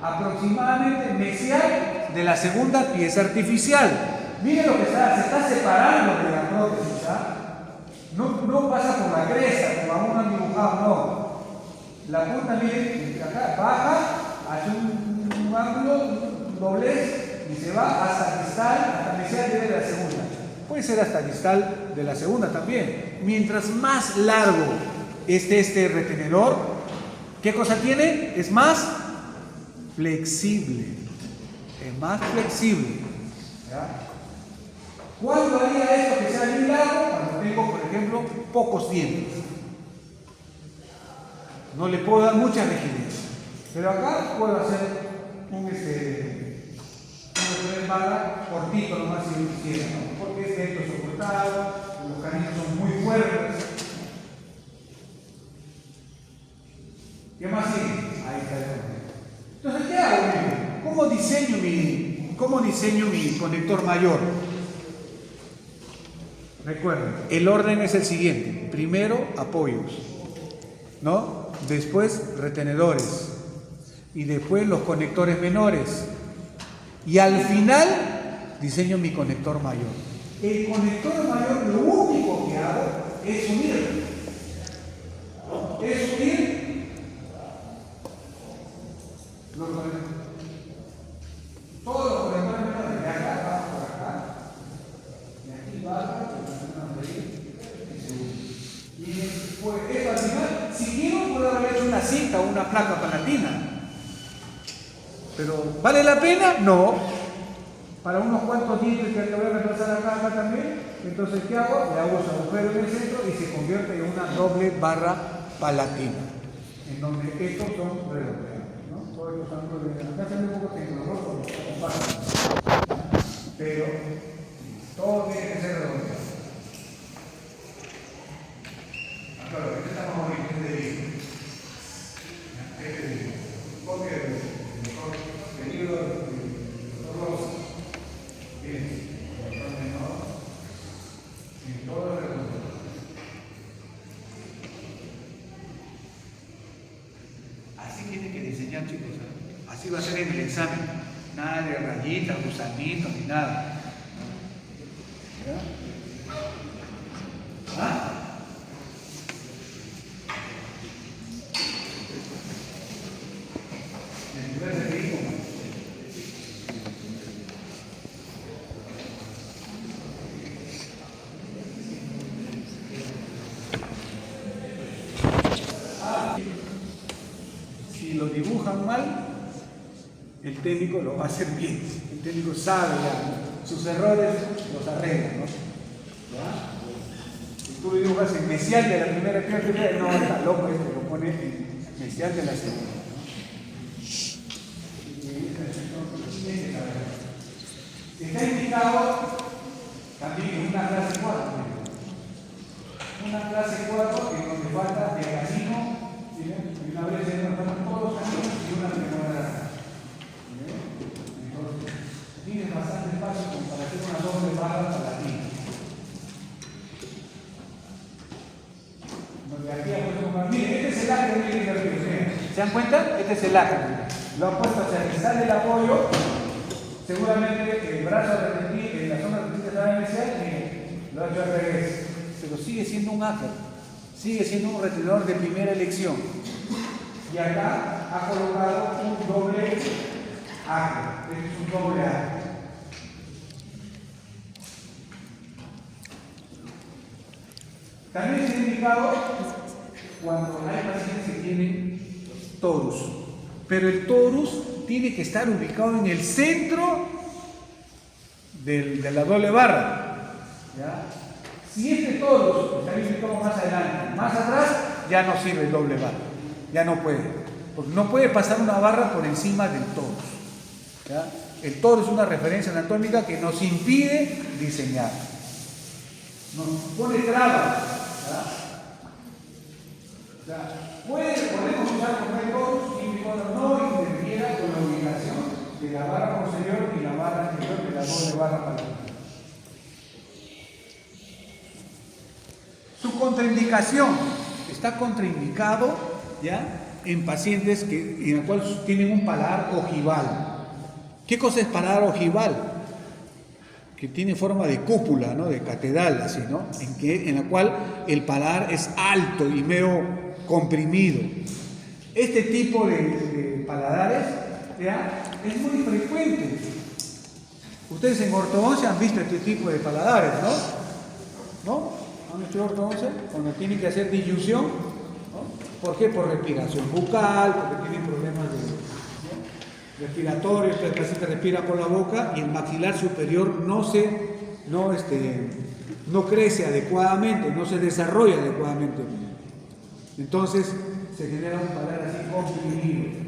aproximadamente mesial de la segunda pieza artificial. Miren lo que se está separando de la prótesis, no pasa por la cresta, como aún han dibujado, no. La punta, miren, acá baja, hace un ángulo, un doblez y se va hasta distal, hasta mesial de la segunda. Puede ser hasta distal de la segunda también. Mientras más largo esté este retenedor, ¿qué cosa tiene? Es más flexible. Es más flexible. ¿Ya? ¿Cuándo haría esto que sea bien largo? Cuando tengo, por ejemplo, pocos dientes. No le puedo dar mucha rigidez. Pero acá puedo hacer un barra cortito nomás si quisiera, ¿no? Porque es dentro soportado, los caninos son muy fuertes. ¿Qué más sigue? Ahí está el conector. Entonces, ¿qué hago? ¿Cómo diseño mi conector mayor? Recuerden, el orden es el siguiente. Primero, apoyos, ¿no? Después, retenedores. Y después, los conectores menores. Y al final diseño mi conector mayor. El conector mayor lo único que hago es unir. Es unir los conectores. Todos los conectores menores de acá van por acá. Y aquí baja, y se une. Y pues esto al final, si quiero puedo haber hecho una cinta o una placa palatina. Pero ¿vale la pena? No. Para unos cuantos dientes que le voy a reemplazar acá también, entonces ¿qué hago? Le hago su agujero en el centro y se convierte en una doble barra palatina, en donde estos son redondeados, ¿no? Todos estos son redondeados. Acá también un poco tecnológico, pero todo tiene que ser redondeado. Claro, este está más bonito, este de vidrio. Este de vidrio. ¿Por qué? Mejor venido rosa. Bien, en todo el redondo. Así tiene que diseñar, chicos. Así va a ser en el examen. Nada de rayitas, gusanitos, ni nada. ¿Ya? ¿Ah? Si lo dibujan mal, el técnico lo va a hacer bien. El técnico sabe ya, sus errores los arregla, ¿no? ¿Ya? Si tú lo dibujas en mesial de la primera clase, no, está loco, este lo pone en mesial de la segunda. Está indicado también una clase 4. Una clase 4 en donde falta de casino, y una vez ya no estamos todos casinos y una primera acá. Entonces, tienes bastante espacio como para hacer una doble barra palatina. Donde aquí ha miren, este es el acre, miren, ¿se dan cuenta? Este es el acre. Lo ha puesto hacia el sale el apoyo. Seguramente el brazo de la zona de estaba inicial, lo ha hecho al revés. Pero sigue siendo un acre, sigue siendo un retenedor de primera elección. Y acá ha colocado un doble acre. Este es un doble acre. También se ha indicado cuando hay pacientes que tienen torus. Pero el torus tiene que estar ubicado en el centro de la doble barra. ¿Ya? Si este torus está ubicado más adelante, más atrás, ya no sirve el doble barra. Ya no puede. Porque no puede pasar una barra por encima del torus. ¿Ya? El torus es una referencia anatómica que nos impide diseñar. Nos pone trabas. O sea, podemos usar como el torus siempre y cuando no interfiera con la ubicación de la barra posterior y la barra anterior de la doble barra palatina. Su contraindicación está contraindicado ya en pacientes en el cual tienen un paladar ojival. ¿Qué cosa es paladar ojival? Que tiene forma de cúpula, ¿no? De catedral, así, ¿no? En la cual el paladar es alto y medio comprimido. Este tipo de paladares ¿ya? Es muy frecuente. Ustedes en ortodoncia han visto este tipo de paladares, ¿no? ¿No? ¿Han visto ortodoncia? Cuando tienen que hacer disyunción, ¿no? ¿Por qué? Por respiración bucal, porque tienen problemas respiratorios, el paciente respira por la boca y el maxilar superior no crece adecuadamente, no se desarrolla adecuadamente. Entonces se genera un paladar así comprimido.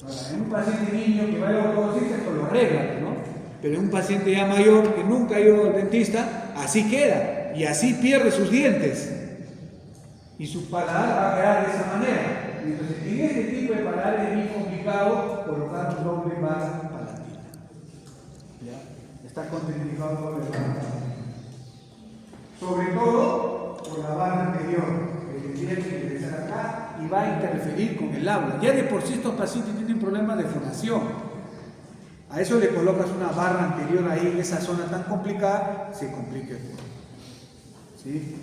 Ahora, en un paciente niño que va a ortodoncista, esto lo arregla, ¿no? Pero en un paciente ya mayor que nunca ha ido al dentista, así queda y así pierde sus dientes. Y su paladar va a quedar de esa manera. Entonces, en este tipo de paladar es muy complicado colocar un doble barra palatina. ¿Ya? Está contraindicado doble barra palatina. Sobre todo por la barra anterior, que tendría que ingresar acá y va a interferir con el habla. Ya de por sí estos pacientes tienen problemas de fonación. A eso le colocas una barra anterior ahí en esa zona tan complicada, se complica el cuerpo. ¿Sí?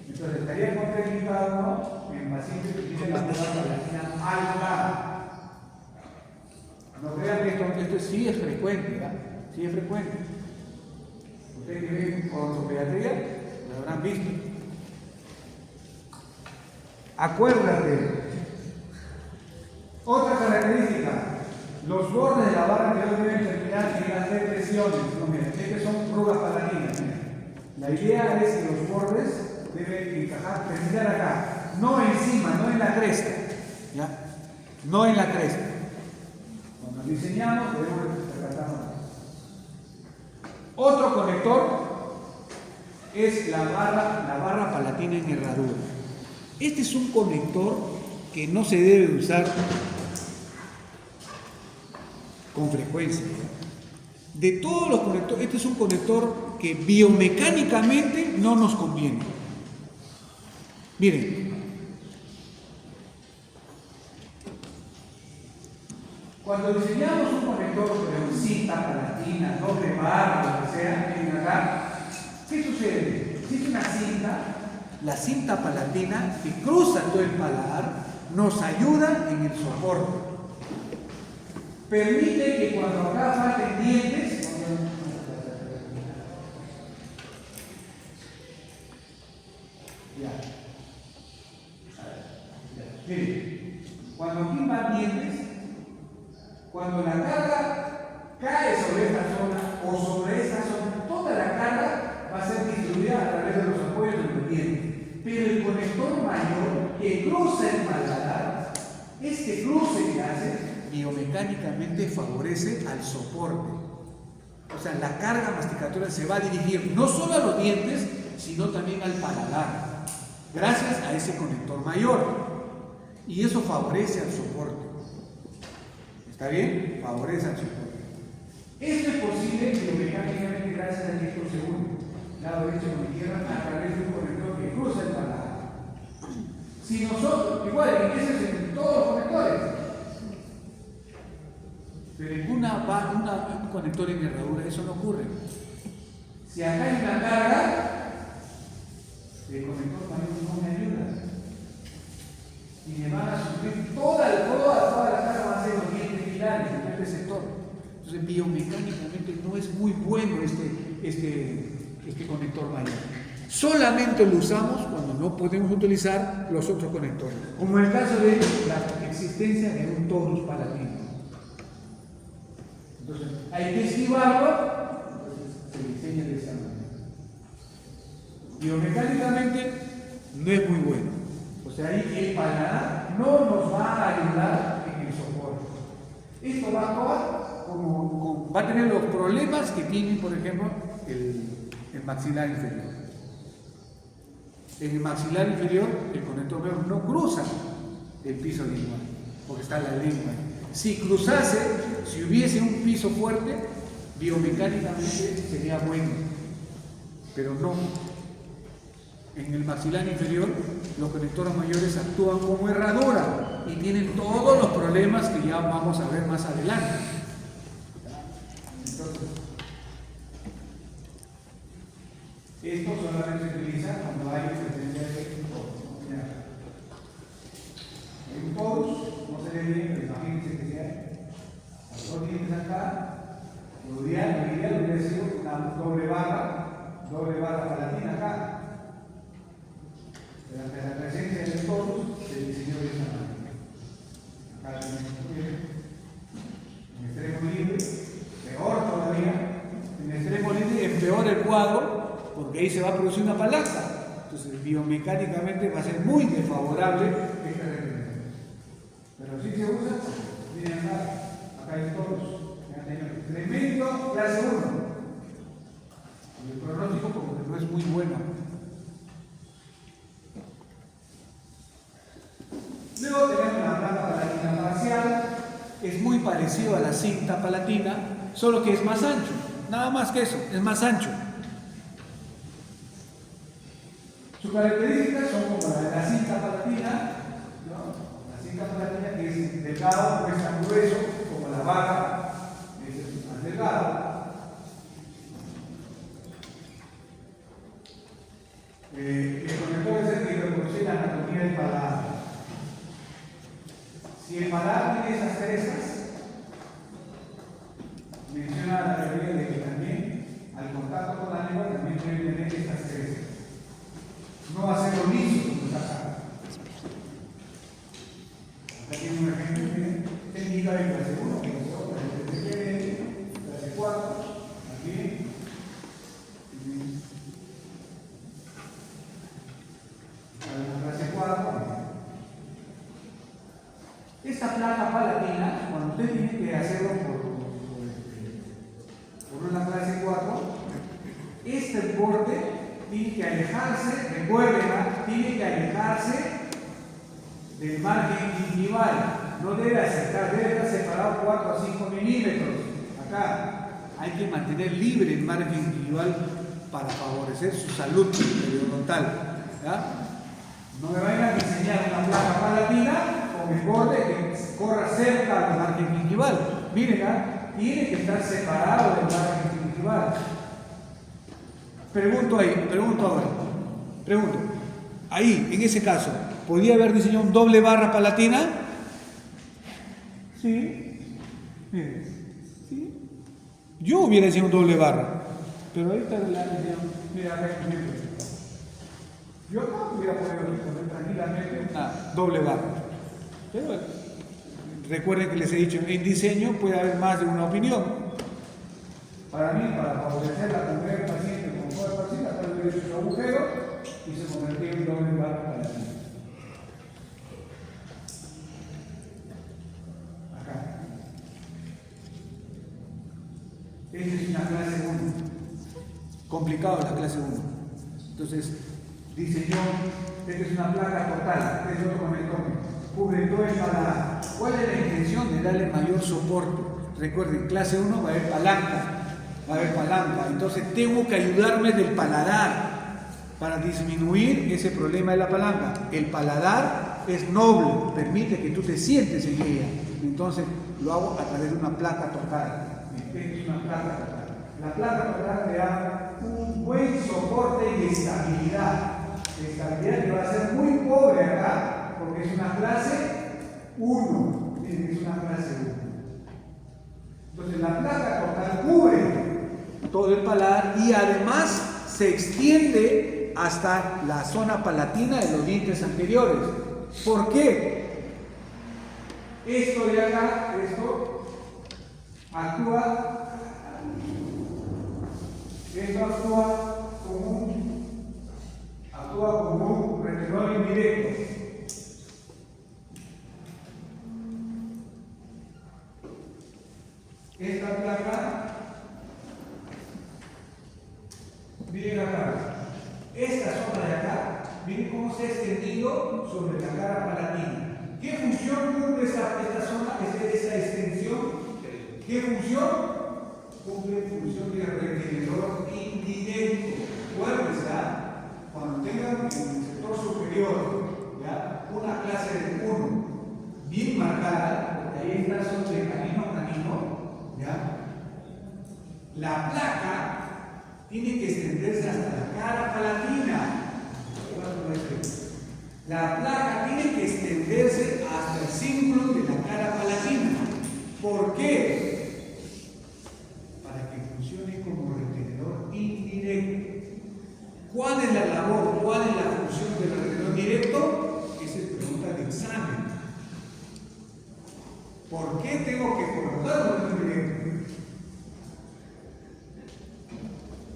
Entonces estaría contraindicado, ¿no?, en pacientes que tienen la barra palatina alta. No crean que esto sí es frecuente, ¿verdad? Sí es frecuente. Ustedes que ven ortopediatría lo habrán visto. Acuérdate. Otra característica, los bordes de la barra anterior deben terminar en las depresiones. No, miren, estas son rugas palatinas. La idea es que los bordes deben encajar, terminar acá, no encima, no en la cresta, ¿ya? No en la cresta. Cuando diseñamos debemos tratarlo. Otro conector es la barra palatina en herradura. Este es un conector que no se debe usar con frecuencia. De todos los conectores, este es un conector que biomecánicamente no nos conviene. Miren, cuando diseñamos un conector de cinta palatina, doble barra, lo que sea, miren acá, ¿qué sucede? Si es una cinta, la cinta palatina que cruza todo el paladar nos ayuda en el soporte. Permite que cuando acá falten dientes, miren, cuando aquí van dientes, cuando la carga cae sobre esta zona o sobre esta zona, toda la carga va a ser distribuida a través de los apoyos de los dientes. Pero el conector mayor que cruza el paladar, este cruce que hace, biomecánicamente favorece al soporte. O sea, la carga masticatoria se va a dirigir no solo a los dientes, sino también al paladar, gracias a ese conector mayor. Y eso favorece al soporte. ¿Está bien? Favorece al soporte. Esto es posible biomecánicamente gracias al disco segundo, lado derecho con izquierda, a través de un conector que cruza el paladar. Si nosotros, igual, eso es en todos los conectores, pero en un conector en herradura eso no ocurre. Si acá hay una carga, el conector mayor no me ayuda. Y me van a sufrir toda la carga, va a ser los dientes pilares en este sector. Entonces, biomecánicamente no es muy bueno este conector mayor. Solamente lo usamos cuando no podemos utilizar los otros conectores, como en el caso de la existencia de un torus palatino. Entonces, hay que esquivarlo, entonces se diseña de esta manera. Biomecánicamente no es muy bueno. O sea, ahí el paladar no nos va a ayudar en el soporte. Esto va a actuar va a tener los problemas que tiene, por ejemplo, el maxilar inferior. En el maxilar inferior, el conector mayor no cruza el piso lingual, porque está la lengua. Si cruzase, si hubiese un piso fuerte, biomecánicamente sería bueno, pero no. En el maxilar inferior, los conectores mayores actúan como herradura y tienen todos los problemas que ya vamos a ver más adelante. Entonces, esto solamente se utiliza cuando hay presencia de un torus, no se ve bien, pero imagínense que sea los dos dientes acá, lo ideal hubiera sido una doble barra palatina acá. Ante la presencia de torus se diseñó de esa manera. Acá en extremo libre, peor todavía, en extremo libre empeora el cuadro, porque ahí se va a producir una palanca. Entonces, biomecánicamente va a ser muy desfavorable esta regeneración. Pero si se usa, miren acá hay torus. Tremendo clase 1. El pronóstico como que no es muy bueno. Luego tenemos la placa palatina parcial, es muy parecido a la cinta palatina, solo que es más ancho, nada más que eso, es más ancho. Sus características son como la de la cinta palatina, ¿no? La cinta palatina que es delgado, no es tan grueso como la barra Si el paladar tiene esas crestas, menciona la teoría de que también al contacto con la lengua también debe tener estas crestas. No va a ser lo liso como está acá. Acá tiene un ejemplo, miren, técnica de clase 1, clase 4, aquí. Clase 4. Esta placa palatina, cuando usted tiene que hacerlo por una clase 4, este borde tiene que alejarse, recuerden, tiene que alejarse del margen gingival. No debe acercar, debe estar separado 4 a 5 milímetros. Acá hay que mantener libre el margen gingival para favorecer su salud periodontal. ¿Ya? No me vayan a diseñar una placa palatina con el borde que corra cerca del margen gingival. Miren, tiene que estar separado del margen gingival. Pregunto ahora. Ahí, en ese caso, ¿podría haber diseñado un doble barra palatina? Sí. Miren. ¿Sí? Yo hubiera diseñado un doble barra. Pero ahorita mira, acá hay un ejemplo. Yo no hubiera podido responder tranquilamente doble barra. Pero bueno, recuerden que les he dicho, en diseño puede haber más de una opinión. Para mí, para favorecer la comodidad del paciente con toda el paciente, acá le hubiera hecho un agujero y se convertía en doble barra para ti. Acá. Esta es una clase 1. Complicado la clase 1. Entonces, diseñó, esta es una placa total, este es otro conector. Cubre todo el paladar. ¿Cuál es la intención? De darle mayor soporte. Recuerden, clase 1 va a haber palanca. Entonces tengo que ayudarme del paladar para disminuir ese problema de la palanca. El paladar es noble, permite que tú te sientes en ella. Entonces lo hago a través de una placa total. Esta es una placa total. La placa total te da un buen soporte y estabilidad. Estabilidad que va a ser muy pobre acá, porque es una clase 1. Miren, es una clase 1. Entonces la placa total cubre todo el paladar y además se extiende hasta la zona palatina de los dientes anteriores. ¿Por qué? Esto de acá, actúa como un retenedor indirecto. Esta placa, miren acá, esta zona de acá, miren cómo se ha extendido sobre la cara palatina. ¿Qué función cumple esta zona, esta extensión? ¿Qué función? Cumple función de retenedor indirecto. Acuérdense, cuando tengan en el sector superior, ¿ya? Una clase de 1 bien marcada, porque ahí está sobre canino a canino, ¿ya? La placa tiene que extenderse hasta la cara palatina. La placa tiene que extenderse hasta el círculo de la cara palatina. ¿Por qué? Para que funcione como retenedor indirecto. ¿Cuál es la labor? ¿Cuál es la función del retenedor directo? Esa es pregunta de examen. ¿Por qué tengo que colocar un retenedor directo?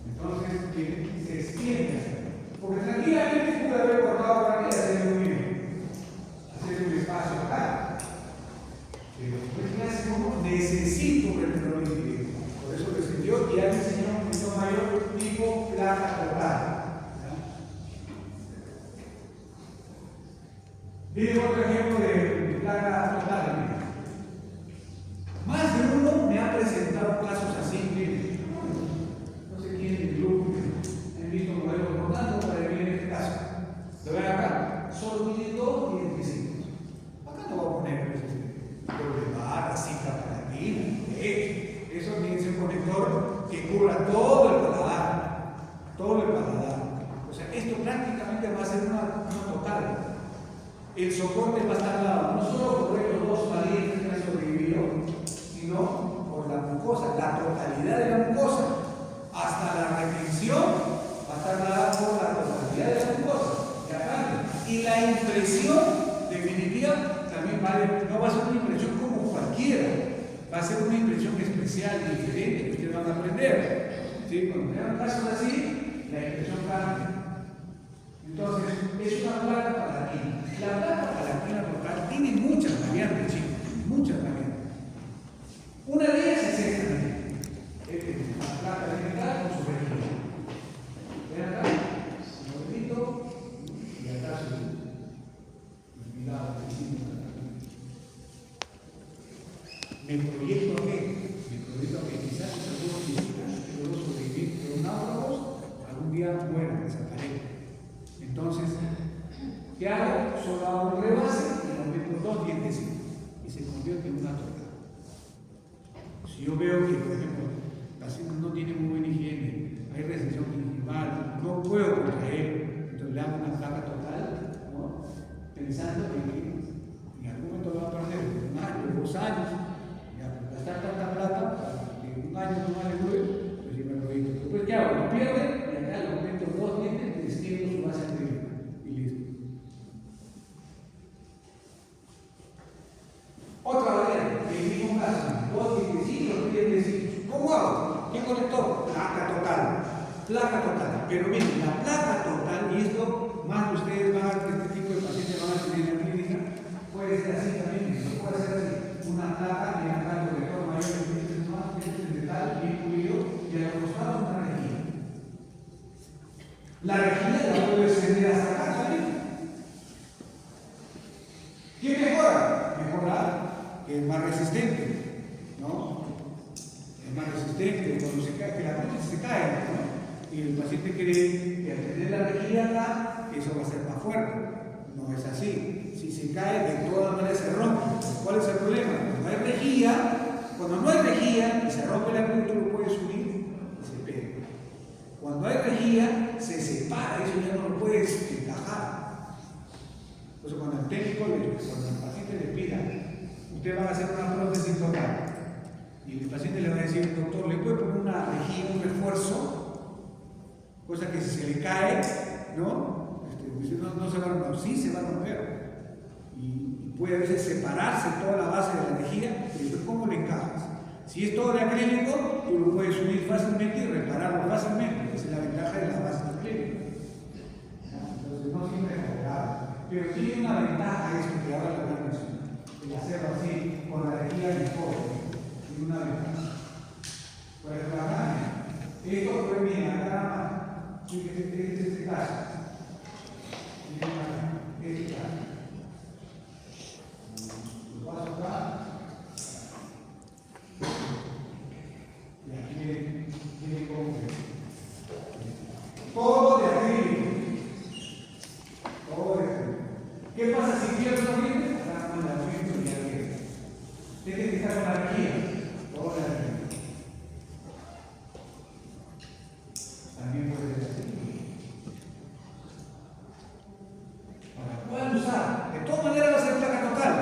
Entonces, se extiende. Porque tranquilamente pude haber cortado por aquí y hacer un espacio acá. Pero después clase 1 necesito un retenedor indirecto. Por eso lo extendió y ya diseñó un punto mayor tipo placa total. Miren otro ejemplo de placa total. Más de uno me ha presentado casos así, miren. No sé quién es el grupo, he visto modelos rotando para ver en este caso. Lo ven acá, solo tiene 2 dientecitos. Acá no voy a poner doble barra, cinta palatina. Eso tiene que ser un conector que cubra todo el paladar. Todo el paladar. O sea, esto prácticamente va a ser una total. el soporte va a estar dado no solo por estos dos parientes que han sobrevivido, sino por la mucosa, la totalidad de la mucosa, hasta la retención va a estar dada por la totalidad de la mucosa, de acá. Y la impresión definitiva también no va a ser una impresión como cualquiera, va a ser una impresión especial, diferente, que ustedes van a aprender. ¿Sí? Cuando vean casos así, la impresión cambia. Entonces, es una placa palatina. La placa palatina total tiene muchas variantes, chicos, muchas variantes. Una de ellas es esta, la placa de metal con su registro. Ven acá, un momentito, y acá su cuidado, me proyecto que quizás algunos físicos que luego sobrevivir de náufragos algún día mueran, desaparecen. Entonces, ¿qué hago? Solo hago un rebase y le meto 2 dientes y se convierte en una torta. Si yo veo que, por ejemplo, el paciente no tiene muy buena higiene, hay recesión gingival, no puedo contraer, entonces le hago una placa total, ¿no? Pensando que en algún momento lo va a perder 1 año, 2 años, gastar tanta plata para que 1 año no vale muy, pues yo me proyecto. Después, ¿qué hago? Lo pierde y acá le meto 2 dientes, le extiendo su base anterior y listo. Otra variante, el mismo caso, 2 dientecitos, 3 dientecitos. ¿Cómo hago? ¿Qué conector? Placa total. Placa total. Pero miren, la placa total, y esto más de ustedes van a este tipo de pacientes van a tener en la clínica, puede ser así también, puede ser así. Una placa de acá, conector mayor de metal, bien pulido, y a los costados una rejilla. La rejilla la puedo extender hasta acá también. ¿Qué mejora? Mejora que es más resistente, ¿no? Es más resistente cuando se cae, que la prótesis se cae, ¿no? Y el paciente cree que al tener la rejilla acá, eso va a ser más fuerte. No es así. Si se cae, de todas maneras se rompe. ¿Cuál es el problema? Cuando no hay rejilla y se rompe la cruz, tú lo puedes subir y se pega. Cuando hay rejilla, se separa, eso ya no lo puedes encajar. Entonces, cuando el técnico, cuando el paciente le pida, usted va a hacer una prótesis total, y el paciente le va a decir, doctor, ¿le puede poner una rejilla, un refuerzo? Cosa que si se le cae, ¿no? No se va a romper, sí se va a romper. Y puede a veces separarse toda la base de la rejilla, pero después ¿cómo le encajas? Si es todo de acrílico, tú lo puedes subir fácilmente y repararlo fácilmente. Esa es la ventaja de la base de acrílico. Entonces no siempre es favorable. Pero tiene una ventaja esto que ahora lo voy a mencionar. El hacerlo así, con la rejilla y todo. Tiene una ventaja. Por ejemplo, acá, esto fue bien, acá, este caso. Este caso. Lo paso acá. Y aquí viene concreto. Todo de acrílico. Todo de acrílico. ¿Qué pasa si pierdo los dientes? Acá con la frente y aquí. Tiene que estar con la rejilla. Todo de acrílico. También puede ser así. Ahora, pueden usar. De todas maneras va a ser placa total,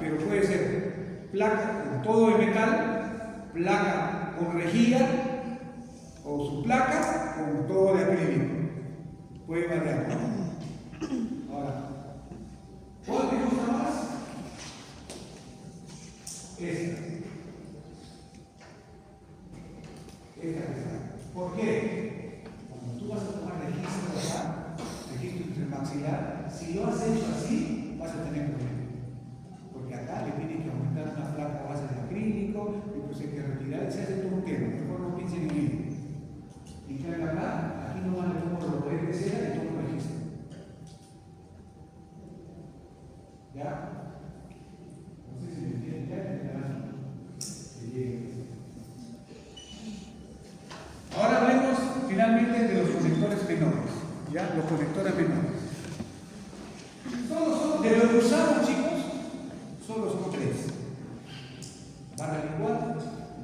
pero puede ser placa con todo de metal, placa con rejilla, o su placa con todo de acrílico. Puede variar, ¿no? Ahora, ¿cuál te gusta más? Esta. ¿Por qué? Cuando tú vas a tomar registro acá, registro intermaxilar, si lo has hecho así, vas a tener problemas. Porque acá le tienen que aumentar una placa base de acrílico, después hay que retirar, y se hace todo un tema. Mejor no piensen en ello. Y que acá, aquí no van a tomar los poderes de cera y todo el registro. ¿Ya? No sé si me entienden ya, ahora hablemos finalmente de los conectores menores, ¿ya? Los conectores menores. De lo que usamos, chicos, solo son 3. Barra licuada,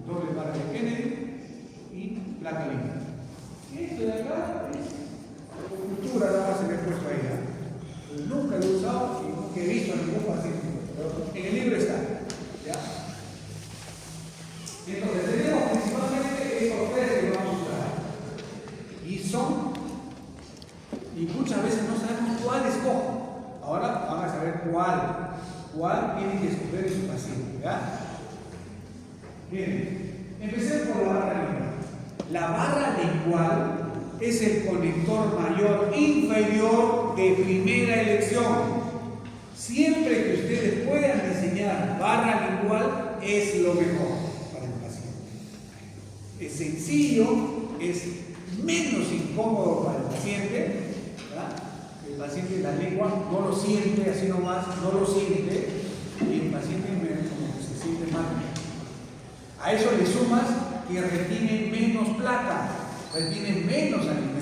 doble barra de Kennedy y placa limpia. Esto de acá es cultura, nada más se me ha puesto ahí. Nunca lo he usado y nunca he visto En el libro está. ¿Ya? Entonces, tenemos principalmente estos tres que vamos a usar. Y son, y muchas veces no sabemos cuál escojo. Ahora vamos a saber cuál tiene que escoger en su paciente. ¿Ya? Bien, empecemos por la barra lingual. La barra lingual es el conector mayor inferior de primera elección. Siempre que ustedes puedan diseñar barra lingual es lo mejor para el paciente. Es sencillo, es menos incómodo para el paciente, ¿verdad? El paciente la lengua no lo siente así nomás, no lo siente y el paciente como que se siente mal. A eso le sumas que retiene menos plata, retiene menos alimento.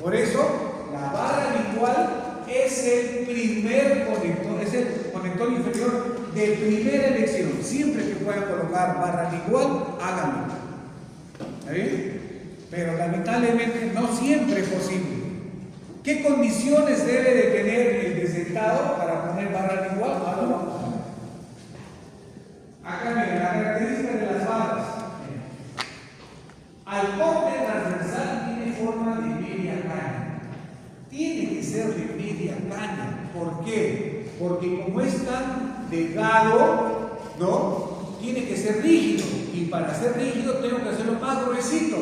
Por eso la barra lingual es el primer conector, es el conector inferior de primera elección. Siempre que puedan colocar barra lingual, háganlo. ¿Está bien? Pero lamentablemente no siempre es posible. ¿Qué condiciones debe de tener el desdentado para poner barra lingual? Ahora lo vamos a ver. Acá miren, la característica de las barras. Al corte transversal tiene forma de media caña. Tiene que ser de media caña. ¿Por qué? Porque como es tan delgado, ¿no? Tiene que ser rígido. Y para ser rígido tengo que hacerlo más gruesito.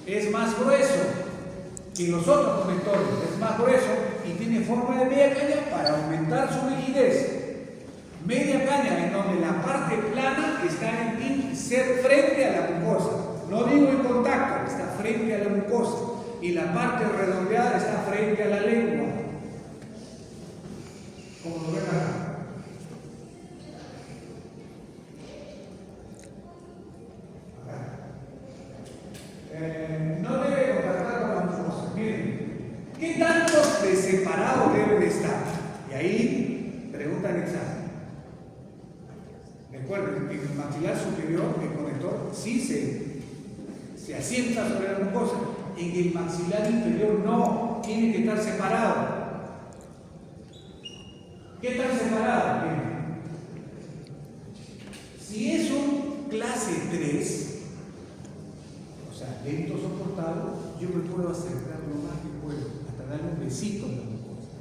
Es más grueso que los otros conectores. Es más grueso y tiene forma de media caña para aumentar su rigidez. Media caña en donde la parte plana está frente a la mucosa. No digo en contacto, está frente a la mucosa. Y la parte redondeada está frente a la lengua. Como lo ven acá. No debe contactar con la mucosa. Miren, ¿qué tanto de separado debe de estar? Y ahí pregunta el examen. Recuerden que en el maxilar superior el conector sí se asienta sobre la mucosa. En el maxilar inferior no, tiene que estar separado. ¿Qué tan separado? Bien. Si es un clase 3, o sea, dentro soportado, yo me puedo acercar lo más que puedo, hasta darle un besito a la mucosa.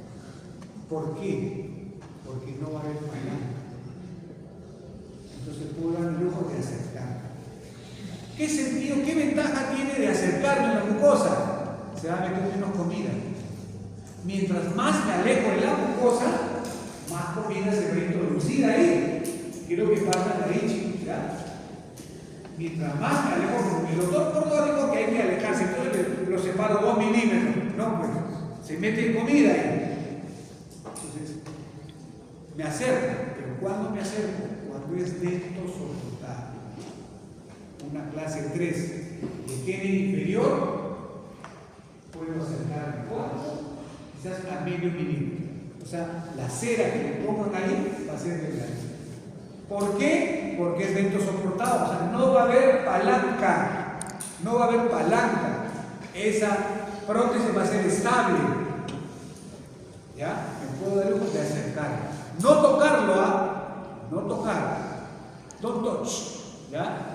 ¿Por qué? Porque no va a haber palanca. Entonces puedo dar el lujo de acercarme. ¿Qué sentido, qué ventaja tiene de acercarme a la mucosa? Se va a meter menos comida. Mientras más me alejo de la mucosa, más comida se va a introducir ahí. Quiero que partan ahí, ¿ya? Mientras más me alejo, el doctor Córdoba dijo que hay que alejarse, entonces lo separo 2 milímetros. No, pues, se mete comida ahí. Entonces, me acerco, pero ¿cuándo me acerco? Cuando es dentro soportado. Una clase 3 que tiene inferior, puedo acercarme quizás a medio milímetro. O sea, la cera que le pongan ahí va a ser delgada. ¿Por qué? Porque es dentro soportado. O sea, no va a haber palanca. No va a haber palanca. Esa prótesis va a ser estable. ¿Ya? Me puedo dar lujo de acercarme. No tocarlo, no tocar. Don't touch. ¿Ya?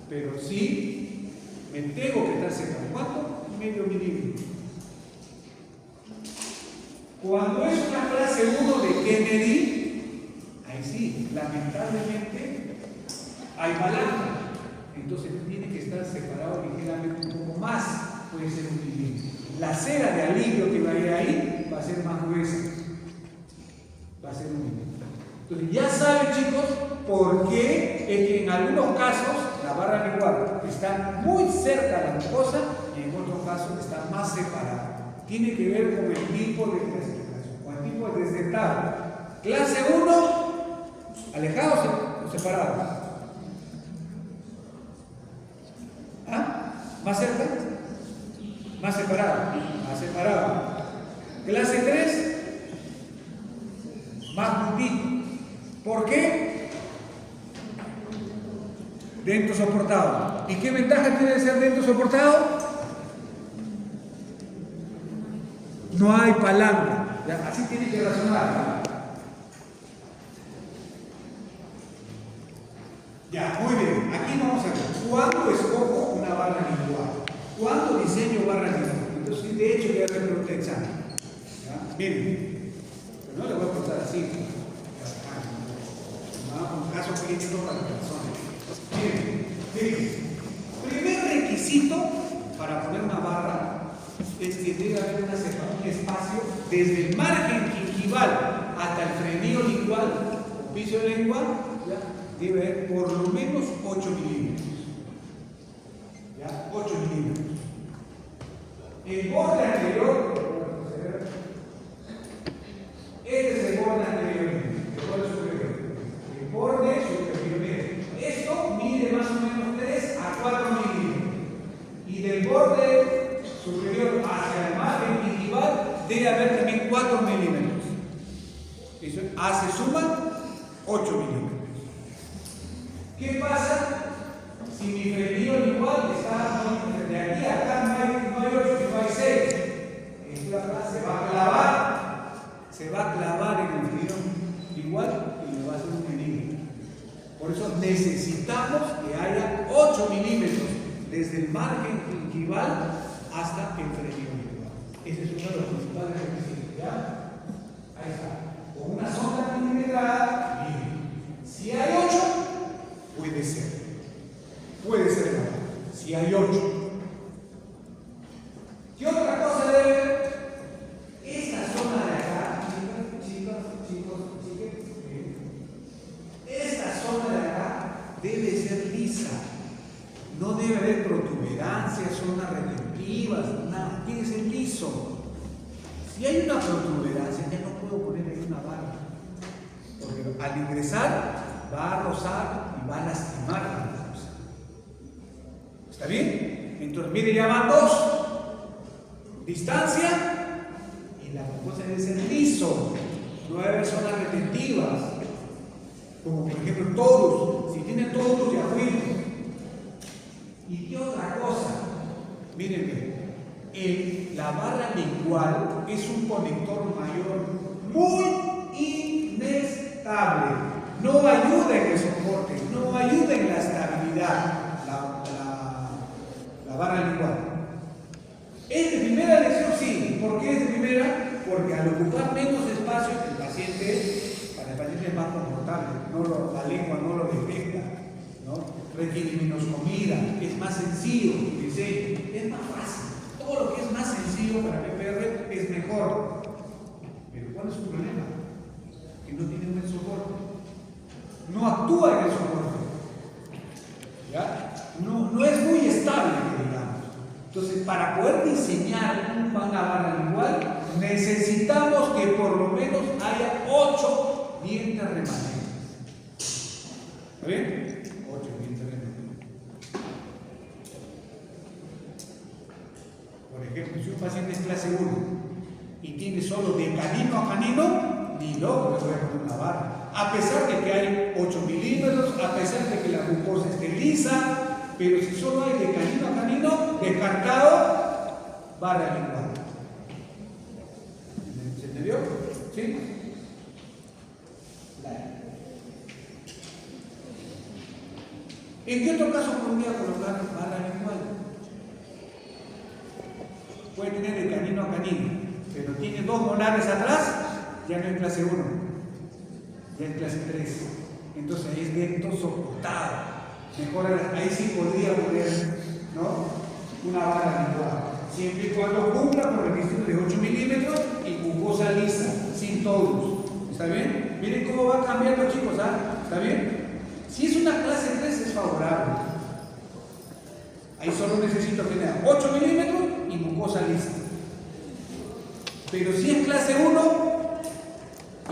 Pero sí me tengo que estar cerca. ¿Cuánto? Medio milímetro. Cuando es una clase 1 de Kennedy, ahí sí, lamentablemente hay palanca. Entonces tiene que estar separado ligeramente un poco más, puede ser un milímetro. La cera de alivio que va a ir ahí va a ser más gruesa. Va a ser un milímetro. Entonces ya saben, chicos, por qué es que en algunos casos la barra lingual está muy cerca a la mucosa y en otros casos está más separada. Tiene que ver con el tipo de clasificación, con el tipo de desdentado. Clase 1, alejados o separados. ¿Ah? ¿Más cerca? Más separado. Más separado. Clase 3, más juntito. ¿Por qué? Dentro soportado. ¿Y qué ventaja tiene de ser dentro soportado? No hay palanca. ¿Ya? Así tiene que razonar. Ya, muy bien. Aquí vamos a ver. ¿Cuándo escojo una barra lingual? ¿Cuándo diseño barra lingual? Entonces, de hecho, ya pregunté el examen. ¿Ya? Miren, pero no le voy a preguntar así. Un caso clínico para personas. Miren, fíjense. Primer requisito para poner una barra es que debe haber un espacio desde el margen gingival hasta el frenillo lingual o piso de lengua, ¿ya? Debe haber por lo menos 8 milímetros. ¿Ya? 8 milímetros. El borde anterior, este es el borde anterior, el borde superior. El borde superior. Esto mide más o menos 3 a 4 milímetros. Y del borde superior hacia el margen gingival debe haber también 4 milímetros. Eso hace suma 8 milímetros. ¿Qué pasa si mi frenillo lingual está de aquí a acá? No hay 8, no hay 6. Se va a clavar en el frenillo lingual y me va a hacer un frenillo. Por eso necesitamos que haya 8 milímetros desde el margen gingival hasta el frenillo lingual. Ese es uno de los principales requisitos. ¿Ya? Ahí está. Con una sonda milimetrada, si hay 8, puede ser. Puede ser la barra. Si hay 8. ¿Qué otra cosa debe haber? Esta zona de acá, chicos, esta zona de acá debe ser lisa. No debe haber protuberancias, zonas retentivas, nada. Tiene que ser liso. Si hay una protuberancia, ya no puedo poner ahí una barra. Porque al ingresar va a rozar y va a lastimar la mucosa. ¿Está bien? Entonces, mire, ya van 2. Distancia y la mucosa debe ser liso. No debe haber zonas retentivas. Como por ejemplo todos. Si tienen todos, ya fuimos. ¿Y qué otra cosa? Miren, la barra lingual es un conector mayor muy inestable. No ayuda en el soporte, no ayuda en la estabilidad, la barra lingual. ¿Es de primera elección? Sí. ¿Por qué es de primera? Porque al ocupar menos espacio, para el paciente es más confortable, la lengua no lo detecta, ¿no? Requiere menos comida, es más sencillo, es más fácil. Todo lo que es más sencillo para PPR es mejor. Pero ¿cuál es su problema? Que no tiene un buen soporte. No actúa en el soporte. ¿Ya? No es muy estable, digamos. Entonces, para poder diseñar una barra lingual, necesitamos que por lo menos haya 8 dientes remanentes. ¿Está bien? 8 dientes remanentes. Por ejemplo, si un paciente es clase 1 y tiene solo de canino a canino, ni loco le voy a poner una barra. A pesar de que hay 8 milímetros, a pesar de que la mucosa esté lisa, pero si solo hay de canino a canino, descartado, barra lingual. ¿Se entendió? ¿Sí? ¿En qué otro caso podría colocar barra lingual? Puede tener de canino a canino, pero tiene 2 molares atrás, ya no es clase 1, ya es clase 3. Entonces ahí es dentro soportado. Mejor ahí sí podría poner, ¿no?, una barra lingual, siempre y cuando cumpla con requisitos de 8 milímetros y mucosa lisa, sin todos. ¿Está bien? Miren cómo va cambiando, chicos, ¿ah? ¿Está bien? Si es una clase 3 es favorable. Ahí solo necesito tener 8 milímetros y mucosa lisa. Pero si es clase 1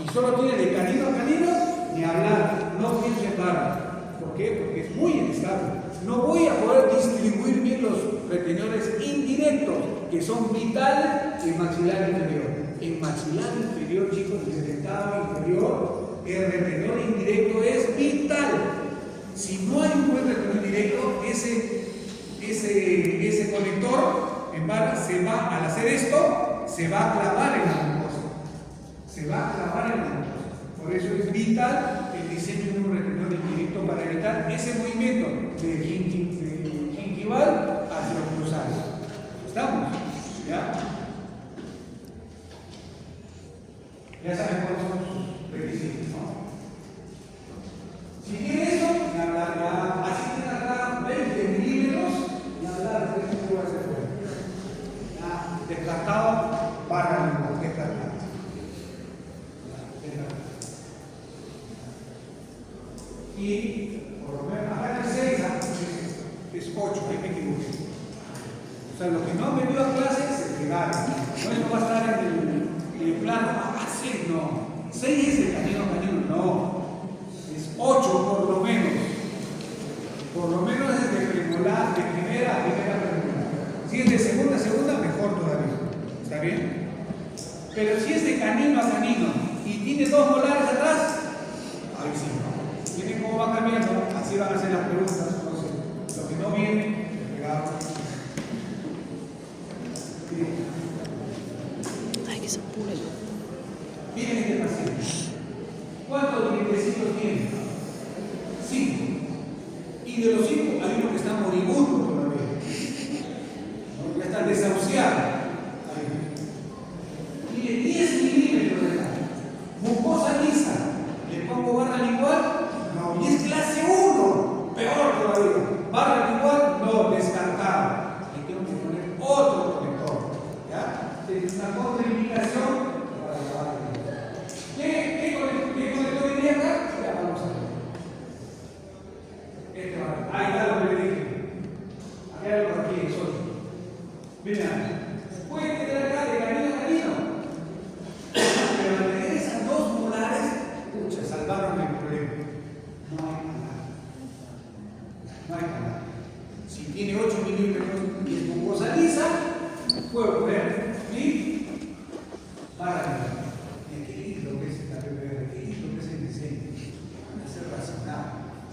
y solo tiene de canino a canino, ni hablar, no pienso en barra. ¿Por qué? Porque es muy inestable. No voy a poder distribuir bien los retenedores indirectos, que son vitales en maxilar inferior. En maxilar inferior, chicos, en el dentado inferior, el retenedor indirecto es vital. Si no hay un buen retenedor indirecto, ese conector en barra al hacer esto, se va a clavar en la mucosa. Se va a clavar en la mucosa. Por eso es vital el diseño de un retenedor indirecto para evitar evitar ese movimiento de gingival hacia los cruzales. ¿Estamos? ¿Ya? Ya saben cuáles son sus requisitos, ¿no? Si tiene eso, así tiene acá 20 milímetros, y hablar de esto puede ser bueno. Descartado, barra limón, descartado. Y por lo menos acá en el 6 es 8, ahí me equivoqué. O sea, los que no han venido a clases se quedaron. No, eso va a estar en el plano, 6 no. 6 es el canino, no. Es 8 por lo menos. Por lo menos es de premolar, de primera a primera premolar. Si es de segunda a segunda, mejor todavía. ¿Está bien? Pero si es de canino a canino y tiene 2 molares atrás, ahí sí. Miren cómo va cambiando, así van a ser las preguntas. Entonces, lo que no viene, pegado. Ay, que se apure. Miren este paciente. ¿Cuántos dientecitos tiene? 5. Y de los 5 hay uno que está moribundo todavía. ¿No? Ya está desahuciado. Ahí. Mire, 10 milímetros de edad. Mucosa lisa. ¿Le pongo barra lingual? No. Y es clase 1. Peor todavía. Barra lingual, no, descartado. Ahí tengo que poner otro conector. ¿Ya? Es una contraindicación para la barra lingual. ¿Qué conector iría acá? Ya vamos a ver. Este va. Ahí está lo que le dije. Acá hay algo aquí, eso. Miren, puede tener acá de canino a canino. Pero al tener esas 2 molares, pucha, salvaron el problema. No hay canal. No hay canal. Si tiene 8 milímetros y es mucosa lisa, puedo poner mi para qué lindo que es esta PPR, qué lindo que es el diseño. Hacer racional,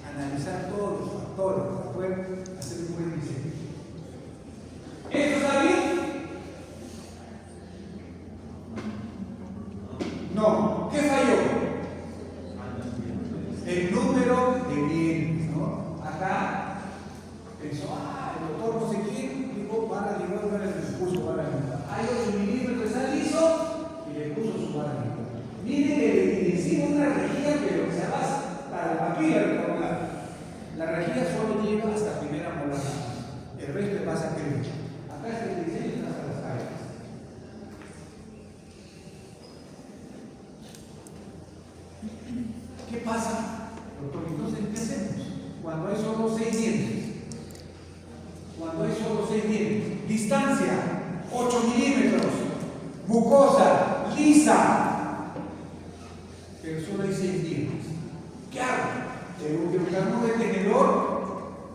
analizar todos los factores para poder hacer un buen diseño. ¿Esto está bien? No. ¿Qué falló? El número de dientes, ¿no? Acá pensó, el doctor no sé quién, dijo, barra limón, no le puso barra limón. Hay 8 milímetros, está liso, y le puso su barra limón. Miren que le hicimos una rejilla, pero que se va para la papila del molar. La rejilla solo lleva hasta primera molar. El resto le pasa a derecha. Acá está el diseño y hasta las áreas. ¿Qué pasa, doctor? Entonces, ¿qué hacemos? Cuando hay solo 6 dientes. Cuando hay solo 6 dientes. Distancia, 8 milímetros. Mucosa, lisa. Pero solo hay 6 dientes. ¿Qué hago? Tengo que buscar un detenedor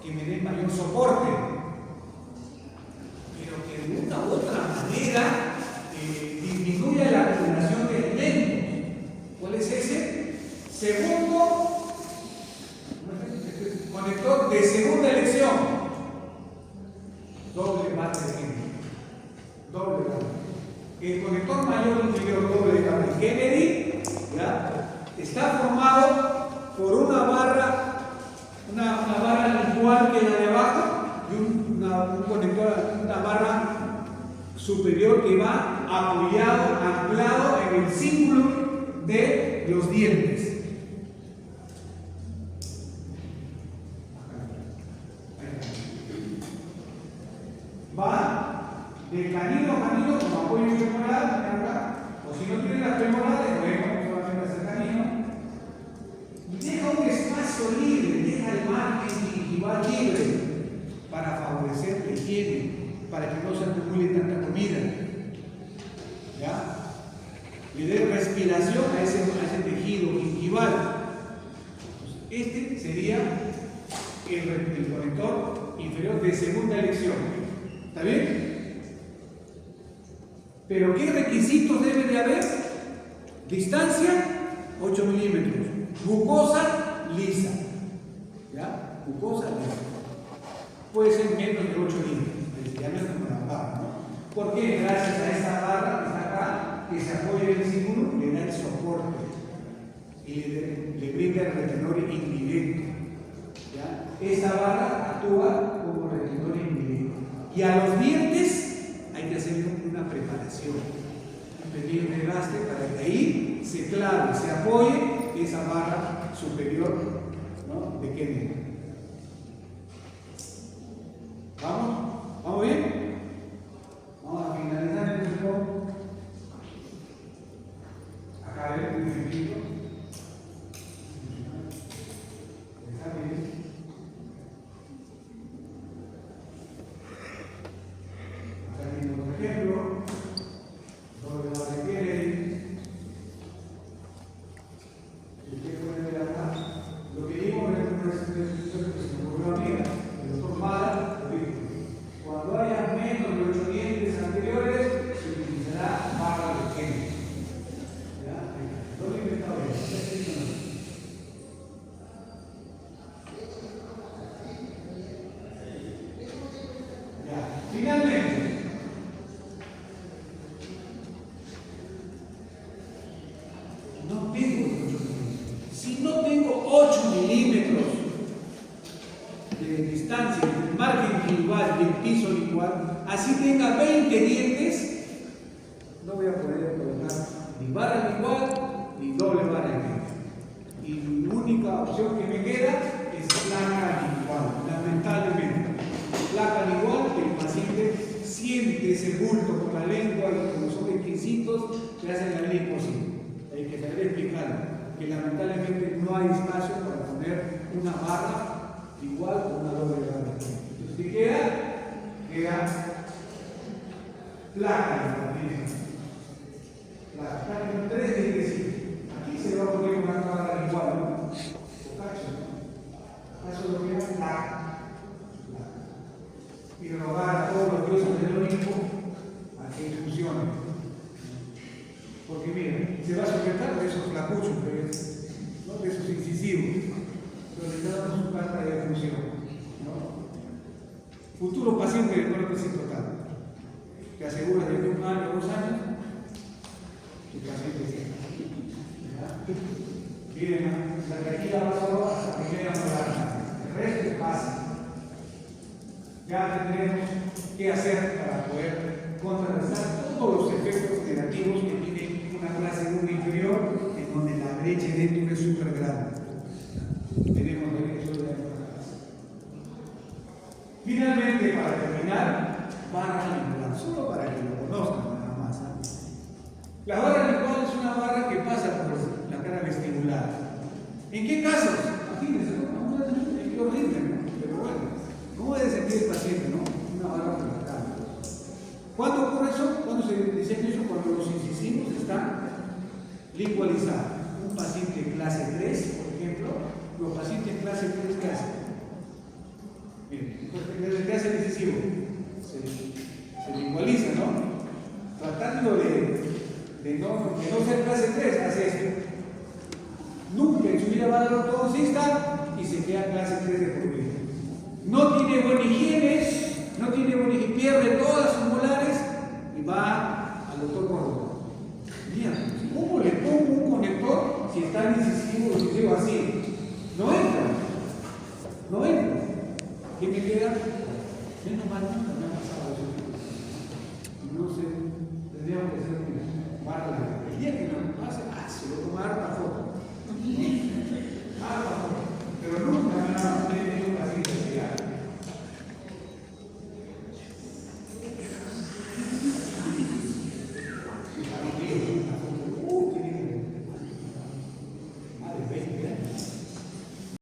que me dé mayor soporte. Pero que de una u otra manera disminuya la acumulación de elementos. ¿Cuál es ese? Segundo conector de segunda elección. Doble base de Kennedy. Doble base. El conector mayor inferior doble de cable Kennedy, ¿ya? Está formado por una barra igual que la de abajo y un conector, una barra superior que va apoyado, anclado en el cíngulo de los dientes. Va de canino a canino con apoyo femoral, o si no tiene las femorales, podemos solamente hacer canino. Y deja un espacio libre, deja el margen gingival libre para favorecer la higiene, para que no se acumule tanta comida. ¿Ya? Le dé respiración a ese tejido gingival. Este sería el conector inferior de segunda elección. ¿Está bien? Pero ¿qué requisitos debe de haber? Distancia, 8 milímetros. Mucosa lisa. ¿Ya? Mucosa lisa. Puede ser menos de 8 milímetros. Ya no es como la barra, ¿no? Porque gracias a esta barra que está acá, que se apoya en el círculo, le da el soporte y le brinda el retenor indirecto. ¿ya? Esta barra actúa como retentor indirecto. Y a los dientes hay que hacer una preparación, un pequeño desgaste para que ahí se clave, se apoye esa barra superior, ¿no?, de Kennedy. ¿Vamos? ¿Vamos bien? Vamos a finalizar el video. Acá ven un ejemplo. ¿Está bien? Acá viene otro ejemplo. Sobre la de Kennedy. Si usted puede ver acá, lo que digo es que se me ocurrió a mí, el doctor Mala, lo dijo. Cuando haya menos de 8 dientes anteriores, se utilizará barra de Kennedy. ¿Ya? Lo he inventado bien. Ya. Finalmente, no tengo 8 milímetros. Si no tengo 8 milímetros de distancia entre el margen igual y el piso igual, así tenga 20 dientes, no voy a poder colocar ni barra igual ni doble barra igual. Y la única opción que me queda es placa igual, lamentablemente. Placa igual, que el paciente siente ese bulto con la lengua y como son exquisitos, se hacen la vida imposible. Hay que saber explicar que lamentablemente no hay espacio para poner una barra igual o una doble barra. Entonces, ¿qué queda? Queda placa igual. Placa con 3 dientes. Aquí se va a poner una barra igual, ¿no? Eso lo queda placa. Y rogar a todos los dioses del Olimpo a que funcione. Porque miren, se va a sujetar de esos flacuchos, ¿no?, de esos incisivos, pero le damos su carta de función, ¿no? Futuro paciente de prótesis total, que asegura de 1 año o 2 años, su paciente está. Miren, la caída va solo hasta primera molar, el resto pasa. Ya tendremos que hacer para poder contrarrestar todos los efectos negativos que tiene una clase 1 inferior, en donde la brecha dentro es súper grande. Tenemos derecho de la clase. Finalmente, para terminar, barra lingual, solo para que lo conozcan nada más, ¿eh? La barra lingual es una barra que pasa por la cara vestibular. ¿En qué casos? Imagínense, ¿no? Es horrible, ¿no? Pero bueno. ¿Cómo debe sentir el paciente, no? Una barra por la cara. ¿Cuándo ocurre eso? ¿Cuándo se diseña eso? Cuando los incisivos están lingualizados. Un paciente clase 3, por ejemplo, los pacientes clase 3, ¿qué hacen? Miren, ¿qué hace el incisivo? Se lingualiza, ¿no? Tratando de no ser clase 3, hace esto. Nunca en su vida va a dar ortodoncista y se queda clase 3 de por vida. No tiene buena higiene, pierde todas sus molares y va al doctor gordo. Mira, ¿cómo le pongo un conector si está incisivo así? No entra. ¿Qué me queda? Menos mal, nunca me ha pasado eso. No sé, tendríamos que hacer una barra. El día que no pase, se lo toma harta